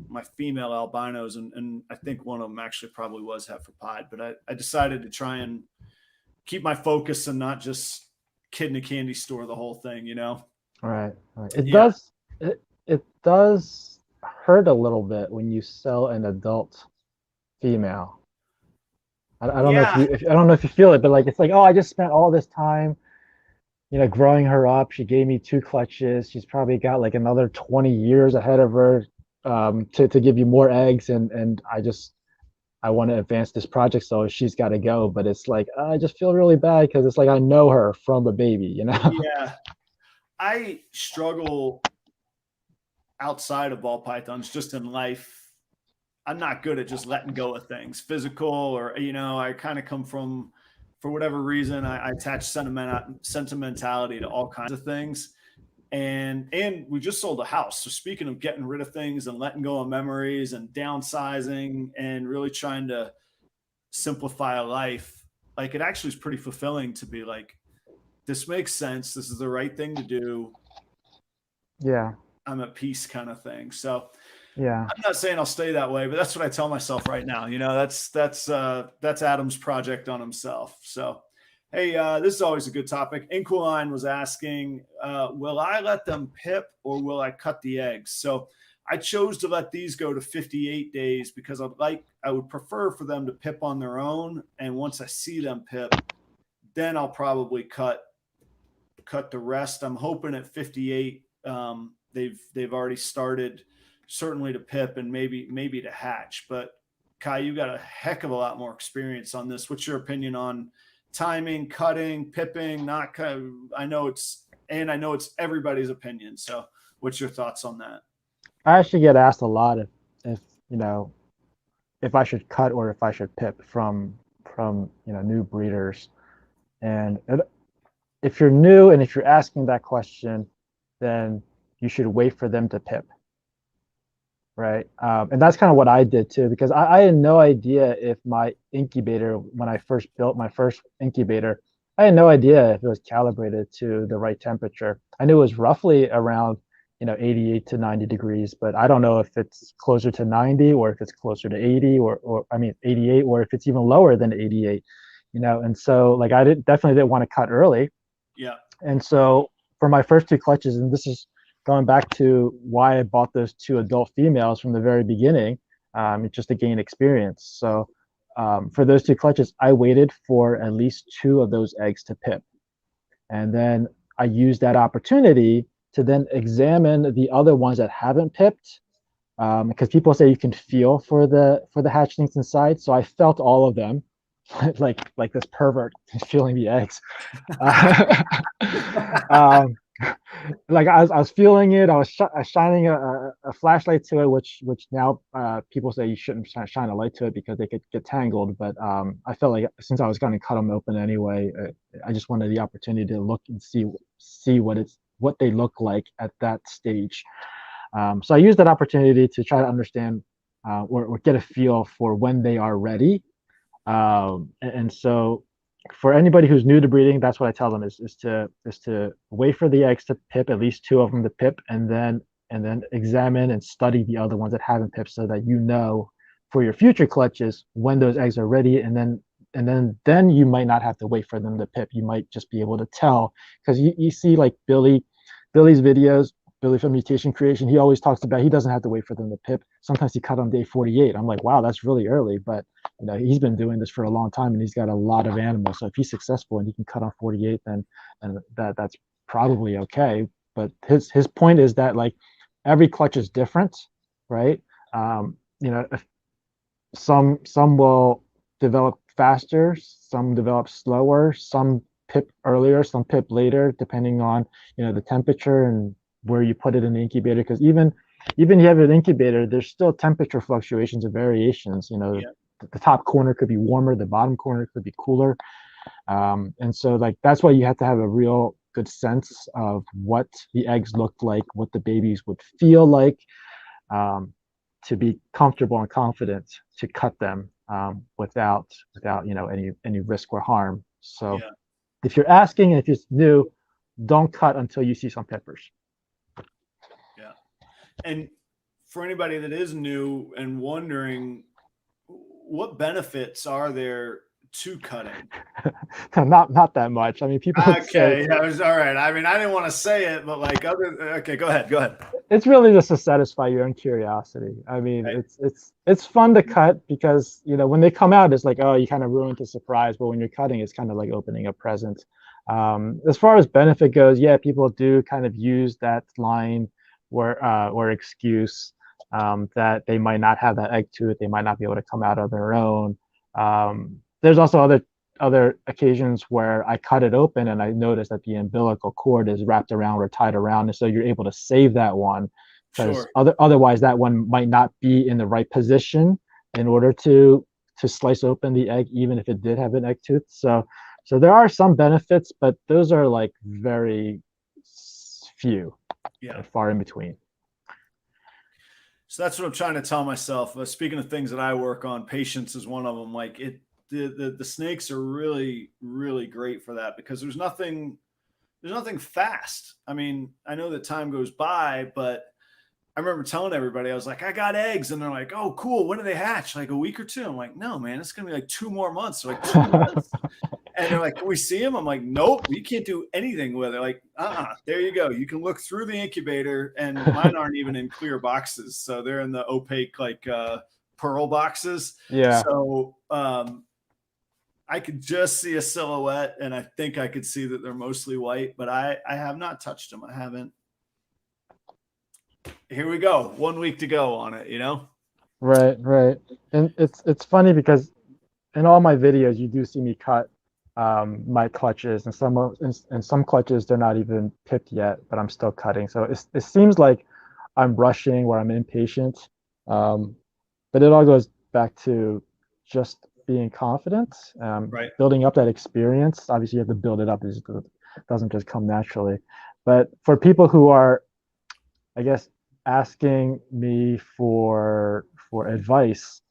my female albinos, and I think one of them actually probably was Heifer Pied, but I decided to try and keep my focus and not just kid in a candy store the whole thing, Right. It does hurt a little bit when you sell an adult female. I don't know if I don't know if you feel it, but like it's like, oh, I just spent all this time, growing her up. She gave me 2 clutches. She's probably got like another 20 years ahead of her to give you more eggs, and I want to advance this project, so she's got to go. But it's like I just feel really bad because it's like I know her from a baby, Yeah, I struggle outside of ball pythons, just in life. I'm not good at just letting go of things, physical, or I kind of come from, for whatever reason, I attach sentimentality to all kinds of things. And we just sold a house. So speaking of getting rid of things and letting go of memories and downsizing and really trying to simplify a life, like, it actually is pretty fulfilling to be like, this makes sense. This is the right thing to do. Yeah. I'm at peace kind of thing. So yeah, I'm not saying I'll stay that way, but that's what I tell myself right now. That's Adam's project on himself. So, hey, this is always a good topic. Inquiline was asking, will I let them pip or will I cut the eggs? So I chose to let these go to 58 days because I would prefer for them to pip on their own. And once I see them pip, then I'll probably cut the rest. I'm hoping at 58, they've already started, certainly to pip and maybe to hatch. But Kai, you got a heck of a lot more experience on this. What's your opinion on timing, cutting, pipping, not cut? I know it's everybody's opinion. So what's your thoughts on that? I actually get asked a lot if I should cut or if I should pip from new breeders. And if you're new and if you're asking that question, then you should wait for them to pip. Right. And that's kind of what I did too, because I had no idea if my incubator, when I first built my first incubator, I had no idea if it was calibrated to the right temperature. I knew it was roughly around, 88 to 90 degrees, but I don't know if it's closer to 90 or if it's closer to 80 or I mean, 88, or if it's even lower than 88, and so like I definitely didn't want to cut early. Yeah. And so for my first 2 clutches, and this is going back to why I bought those 2 adult females from the very beginning, just to gain experience. So for those 2 clutches, I waited for at least 2 of those eggs to pip. And then I used that opportunity to then examine the other ones that haven't pipped, because people say you can feel for the hatchlings inside. So I felt all of them, like this pervert feeling the eggs. Like I was feeling it. I was shining a flashlight to it, which now people say you shouldn't shine a light to it because they could get tangled. But I felt like since I was going to cut them open anyway, I just wanted the opportunity to look and see what they look like at that stage. So I used that opportunity to try to understand or get a feel for when they are ready. And so for anybody who's new to breeding, that's what I tell them is to wait for the eggs to pip, at least 2 of them to pip, and then examine and study the other ones that haven't pipped, so that for your future clutches when those eggs are ready, and then you might not have to wait for them to pip. You might just be able to tell, because you see like Billy's videos. Billy from Mutation Creation, he always talks about he doesn't have to wait for them to pip. Sometimes he cut on day 48. I'm like, wow, that's really early. But he's been doing this for a long time and he's got a lot of animals. So if he's successful and he can cut on 48, then that's probably okay. But his point is that like every clutch is different, right? some will develop faster, some develop slower, some pip earlier, some pip later, depending on the temperature and where you put it in the incubator. Because even you have an incubator, there's still temperature fluctuations and variations. The top corner could be warmer, the bottom corner could be cooler, and so like that's why you have to have a real good sense of what the eggs look like, what the babies would feel like, to be comfortable and confident to cut them without any risk or harm. So if you're asking, and if it's new, don't cut until you see some peppers. Yeah. And for anybody that is new and wondering, what benefits are there to cutting? Not that much. I mean, people Okay, say, that was all right. I mean, I didn't want to say it, but like okay, go ahead. It's really just to satisfy your own curiosity. I mean, Right. it's fun to cut because when they come out, it's like, oh, you kind of ruined the surprise. But when you're cutting, it's kind of like opening a present. As far as benefit goes, yeah, people do kind of use that line or excuse that they might not have that egg tooth, they might not be able to come out on their own. There's also other occasions where I cut it open and I notice that the umbilical cord is wrapped around or tied around, and so you're able to save that one because otherwise that one might not be in the right position in order to slice open the egg, even if it did have an egg tooth. So there are some benefits, but those are like very few, far in between. So that's what I'm trying to tell myself. Speaking of things that I work on, patience is one of them. Like the snakes are really, really great for that because there's nothing fast. I mean, I know that time goes by, but I remember telling everybody, I was like, I got eggs. And they're like, oh, cool. When do they hatch? Like a week or two. I'm like, no, man, it's going to be like 2 more months. They're like 2 months. And they're like, can we see them? I'm like, nope, you can't do anything with it. Like, there you go. You can look through the incubator, and mine aren't even in clear boxes. So they're in the opaque, like pearl boxes. Yeah. So I could just see a silhouette, and I think I could see that they're mostly white, but I have not touched them. I haven't. Here we go. 1 week to go on it, Right. And it's funny because in all my videos, you do see me cut my clutches, and some clutches they're not even pipped yet, but I'm still cutting. So it seems like I'm rushing or I'm impatient, but it all goes back to just being confident, building up that experience. Obviously, you have to build it up. It doesn't just come naturally. But for people who are, I guess, asking me for advice,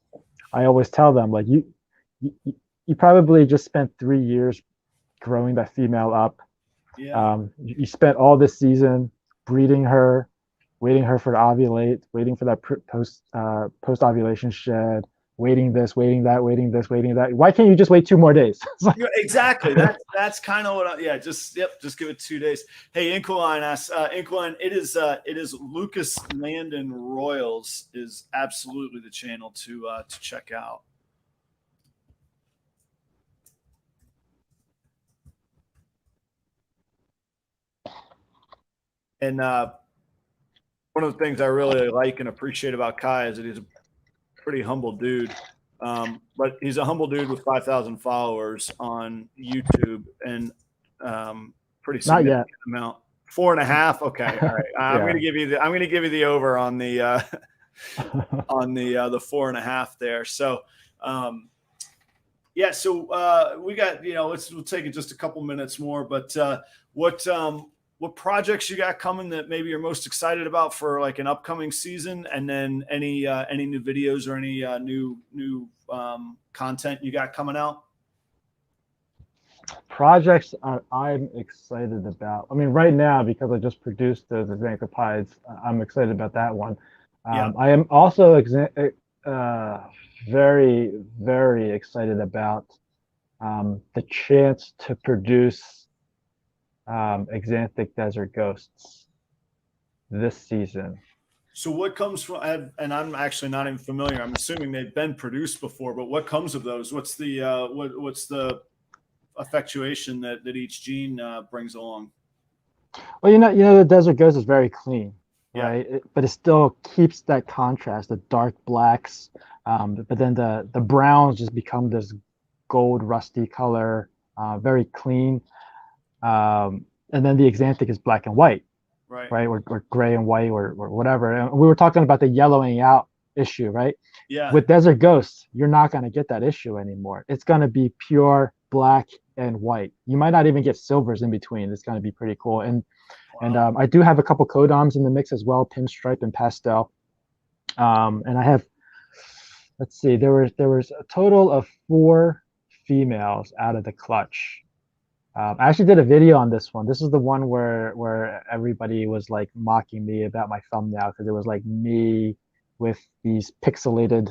I always tell them, like, you probably just spent 3 years growing that female up. You spent all this season breeding her, waiting her for to ovulate, waiting for that post ovulation shed, waiting this, waiting that, waiting this, waiting that. Why can't you just wait 2 more days? Exactly. That's kind of what. Just give it 2 days. Hey, Inquine asks, Inquine, it is Lucas Landon Royals is absolutely the channel to check out. And one of the things I really like and appreciate about Kai is that he's a pretty humble dude. But he's a humble dude with 5,000 followers on YouTube and pretty significant amount. 4.5. Okay, all right. I'm going to give you the over on the on the 4.5 there. So so we got we'll take it just a couple minutes more. But what projects you got coming that maybe you're most excited about for like an upcoming season, and then any new videos or any new content you got coming out? Projects I'm excited about. I mean, right now, because I just produced the Xanthopides, I'm excited about that one. I am also very, very excited about the chance to produce Xanthic Desert Ghosts this season. So what comes from, and I'm actually not even familiar, I'm assuming they've been produced before, but what comes of those? What's the what's the effectuation that each gene brings along? Well, the Desert Ghost is very clean. Yeah. right? But it still keeps that contrast, the dark blacks, but then the browns just become this gold rusty color, very clean. And then the Xanthic is black and white, Right. right? Or gray and white or whatever. And we were talking about the yellowing out issue, right? Yeah. With Desert Ghosts, you're not going to get that issue anymore. It's going to be pure black and white. You might not even get silvers in between. It's going to be pretty cool. And I do have a couple Kodoms in the mix as well, pinstripe and pastel. And I have, let's see, there was a total of 4 females out of the clutch. I actually did a video on this one. This is the one where everybody was like mocking me about my thumbnail because it was like me with these pixelated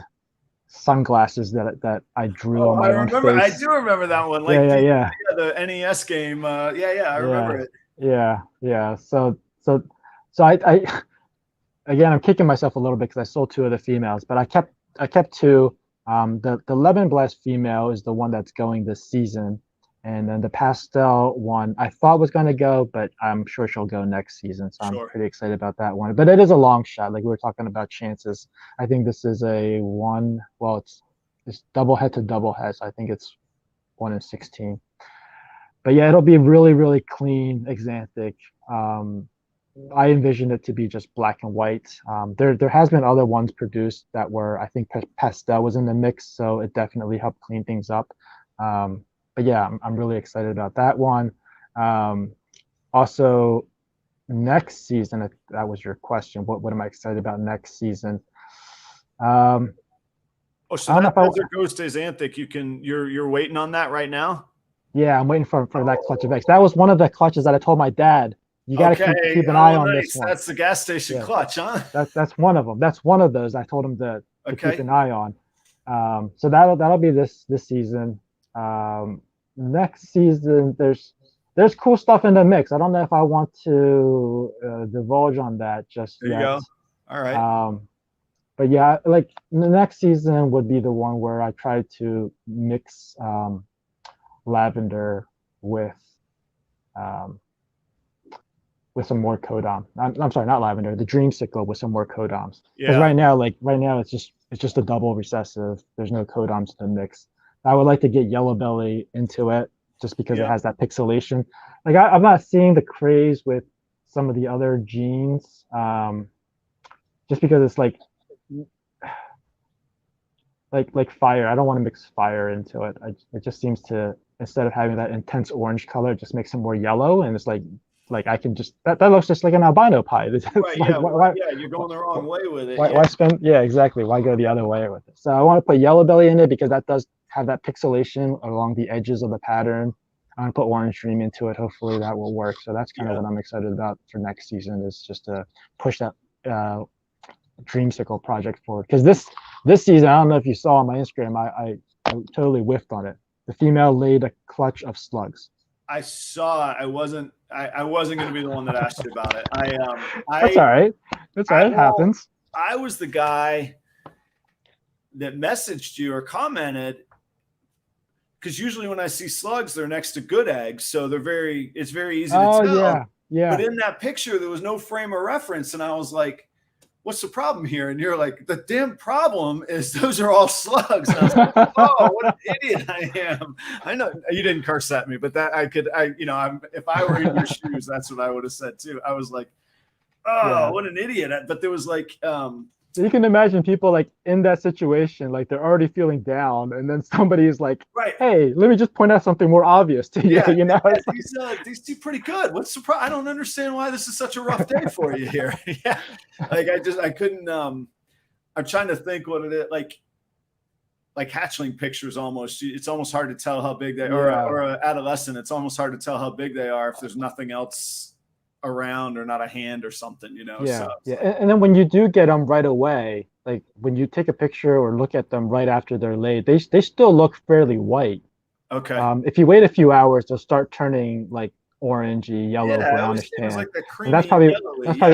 sunglasses that I drew on my own face. I do remember that one. Like yeah. The NES game. I remember it. Yeah. So I again, I'm kicking myself a little bit because I sold 2 of the females, but I kept 2. The Lemon Blast female is the one that's going this season. And then the pastel one I thought was going to go, but I'm sure she'll go next season. So I'm pretty excited about that one. But it is a long shot. Like we were talking about chances. I think this is a 1. Well, it's double head to double head. So I think it's 1 in 16. But yeah, it'll be really, really clean Xanthic. I envision it to be just black and white. There has been other ones produced that were, I think pastel was in the mix. So it definitely helped clean things up. But yeah, I'm really excited about that one. Also, next season, if that was your question, what am I excited about next season? So that Desert Ghost is Xanthic. You're waiting on that right now? Yeah, I'm waiting for that clutch of X. That was one of the clutches that I told my dad, you got to keep an eye on this one. That's the gas station clutch, huh? That's one of them. That's one of those I told him to keep an eye on. So that'll be this season. Next season, there's cool stuff in the mix. I don't know if I want to divulge on that just yet. There you go. All right. But yeah, like the next season would be the one where I try to mix lavender with some more Kodam. I'm sorry, not lavender. The Dreamsicle with some more Kodoms. Because right now it's just a double recessive. There's no Kodoms in the mix. I would like to get Yellow Belly into it just because it has that pixelation. Like I'm not seeing the craze with some of the other genes, just because it's like fire. I don't want to mix fire into it. It just seems to, instead of having that intense orange color, it just makes it more yellow, and it's like I can just that looks just like an albino pie. Right, you're going the wrong way with it. Why spend? Yeah, exactly. Why go the other way with it? So I want to put Yellow Belly in it because that does have that pixelation along the edges of the pattern. I'm gonna put Orange Dream into it. Hopefully that will work. So that's kind of what I'm excited about for next season, is just to push that Dreamsicle project forward. Because this season, I don't know if you saw on my Instagram, I totally whiffed on it. The female laid a clutch of slugs. I saw. I wasn't going to be the one that asked you about it. That's all right. That's all right. It happens. I was the guy that messaged you or commented, because usually when I see slugs, they're next to good eggs, so it's very easy to tell. Yeah. But in that picture, there was no frame of reference, and I was like, "What's the problem here?" And you're like, "The damn problem is those are all slugs." And I was like, "Oh, what an idiot I am!" I know you didn't curse at me, but that if I were in your shoes, that's what I would have said too. I was like, "Oh, what an idiot!" But there was like, so you can imagine people like in that situation, like they're already feeling down, and then somebody is like, "Hey, let me just point out something more obvious to you." You know, these two pretty good. What's the problem? I don't understand why this is such a rough day for you here. I couldn't. I'm trying to think what it is like hatchling pictures. It's almost hard to tell how big they are, or an adolescent. It's almost hard to tell how big they are if there's nothing else around or not a hand or something, you know. And then when you do get them right away, like when you take a picture or look at them right after they're laid, they still look fairly white. Okay. If you wait a few hours, they'll start turning like orangey, yellow, brownish tan. Like that's probably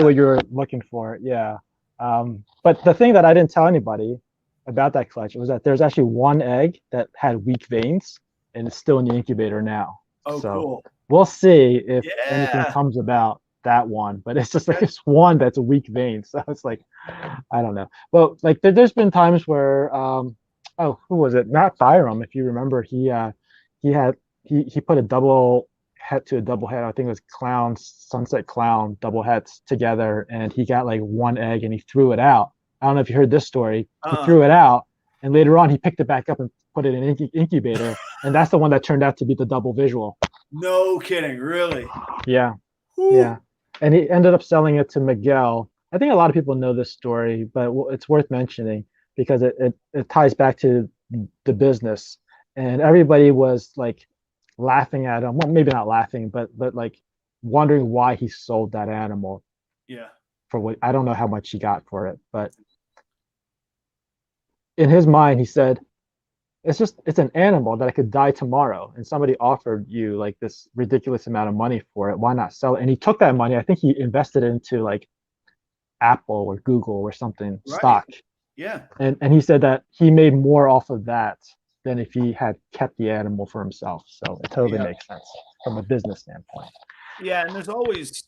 what you're looking for. Yeah. But the thing that I didn't tell anybody about that clutch was that there's actually one egg that had weak veins and it's still in the incubator now. Oh, so cool. We'll see if anything comes about that one, but it's just like it's one that's a weak vein. So it's like, I don't know. Well, like there's been times where, oh, who was it? Matt Byram, if you remember, he put a double head to a double head. I think it was clown, sunset clown double heads together, and he got like one egg and he threw it out. I don't know if you heard this story. He threw it out, and later on he picked it back up and put it in an incubator, and that's the one that turned out to be the double visual. No kidding, really? Yeah. Whew. Yeah. And he ended up selling it to Miguel. I think a lot of people know this story, but it's worth mentioning because it ties back to the business. And everybody was like laughing at him. Well, maybe not laughing, but like wondering why he sold that animal. Yeah. For what, I don't know how much he got for it, but in his mind, he said, it's an animal that I could die tomorrow, and somebody offered you like this ridiculous amount of money for it. Why not sell it? And he took that money. I think he invested it into like Apple or Google or something stock. Yeah. And he said that he made more off of that than if he had kept the animal for himself. So it totally makes sense from a business standpoint. Yeah, and there's always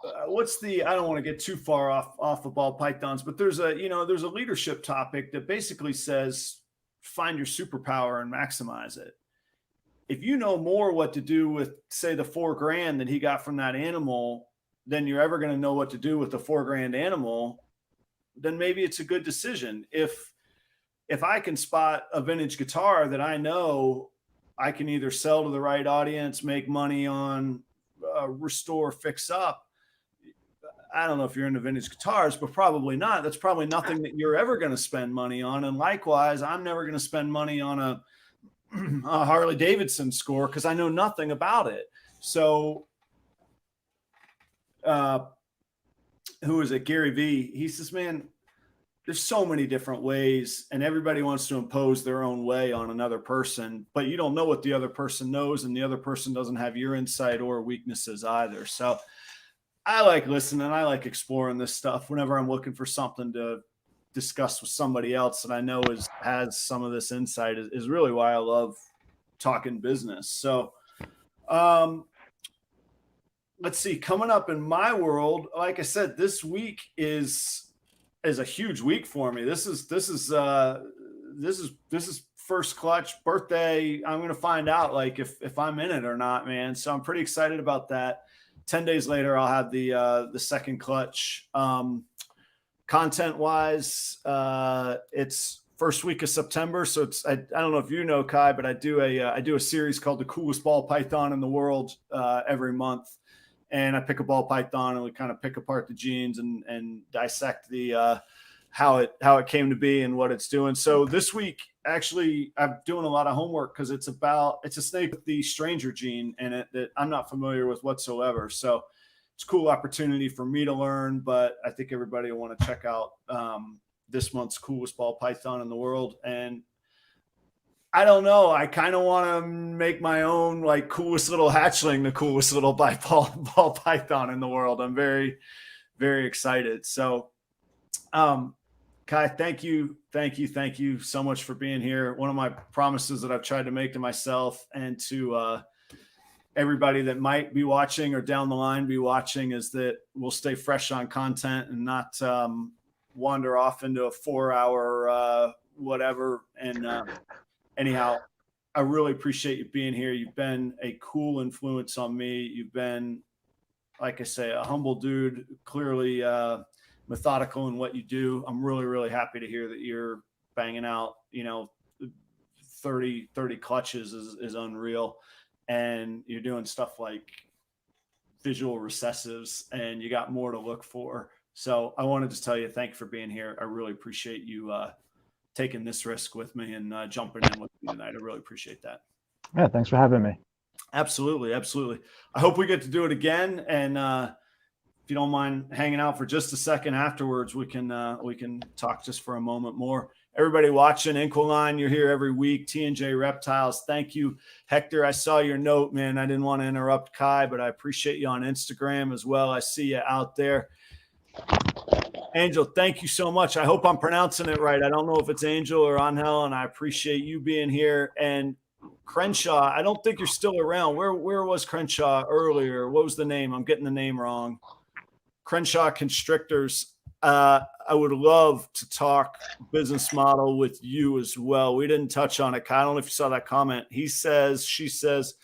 I don't want to get too far off the ball pythons, but there's a leadership topic that basically says find your superpower and maximize it. If you know more what to do with, say, the $4,000 that he got from that animal than you're ever going to know what to do with the $4,000 animal, then maybe it's a good decision. If I can spot a vintage guitar that I know I can either sell to the right audience, make money on, restore, fix up. I don't know if you're into vintage guitars, but probably not. That's probably nothing that you're ever going to spend money on. And likewise, I'm never going to spend money on a Harley Davidson score because I know nothing about it. So, who is it? Gary V. He says, man, there's so many different ways and everybody wants to impose their own way on another person, but you don't know what the other person knows and the other person doesn't have your insight or weaknesses either. So I like listening. I like exploring this stuff whenever I'm looking for something to discuss with somebody else that I know has some of this insight is really why I love talking business. So, let's see, coming up in my world, like I said, this week is a huge week for me. This is first clutch birthday. I'm going to find out like if I'm in it or not, man. So I'm pretty excited about that. 10 days later, I'll have the second clutch. Content wise, it's first week of September. So I don't know if you know, Kai, but I do a series called The Coolest Ball Python in the World every month. And I pick a ball python and we kind of pick apart the genes and dissect the how it came to be and what it's doing. So this week, actually, I'm doing a lot of homework because it's a snake with the stranger gene in it that I'm not familiar with whatsoever. So it's a cool opportunity for me to learn, but I think everybody will want to check out this month's Coolest Ball Python in the World. And I don't know. I kind of want to make my own like coolest little hatchling, the coolest little ball python in the world. I'm very, very excited. So, Kai, thank you so much for being here. One of my promises that I've tried to make to myself and to everybody that might be watching or down the line be watching is that we'll stay fresh on content and not wander off into a 4-hour whatever. And anyhow, I really appreciate you being here. You've been a cool influence on me. You've been, like I say, a humble dude, clearly methodical in what you do. I'm really, really happy to hear that you're banging out, 30 clutches is unreal. And you're doing stuff like visual recessives and you got more to look for. So I wanted to tell you, thank you for being here. I really appreciate you taking this risk with me and jumping in with me tonight. I really appreciate that. Yeah, thanks for having me. Absolutely. I hope we get to do it again. And if you don't mind hanging out for just a second afterwards, we can talk just for a moment more. Everybody watching, Inquiline, you're here every week. T&J Reptiles, thank you. Hector, I saw your note, man. I didn't want to interrupt Kai, but I appreciate you on Instagram as well. I see you out there. Angel, thank you so much. I hope I'm pronouncing it right. I don't know if it's Angel or Angel, and I appreciate you being here. And Crenshaw, I don't think you're still around. Where was Crenshaw earlier? What was the name? I'm getting the name wrong. Crenshaw Constrictors. I would love to talk business model with you as well. We didn't touch on it. I don't know if you saw that comment. She says,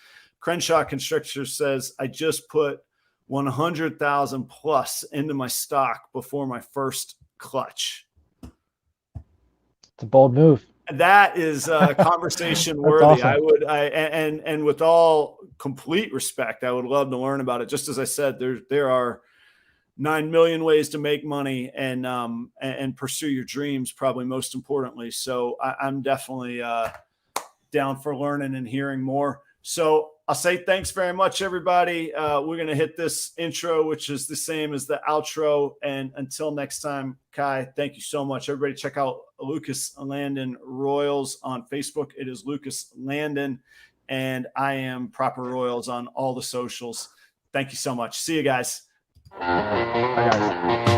Crenshaw Constrictors says, I just put 100,000 plus into my stock before my first clutch. It's a bold move. That is a conversation worthy. Awesome. And with all complete respect, I would love to learn about it. Just as I said, there are 9 million ways to make money and pursue your dreams, probably most importantly. So I'm definitely down for learning and hearing more. So I'll say thanks very much, everybody. We're going to hit this intro, which is the same as the outro. And until next time, Kai, thank you so much. Everybody check out Lucas Landon Royals on Facebook. It is Lucas Landon, and I am Proper Royals on all the socials. Thank you so much. See you guys. Bye, guys.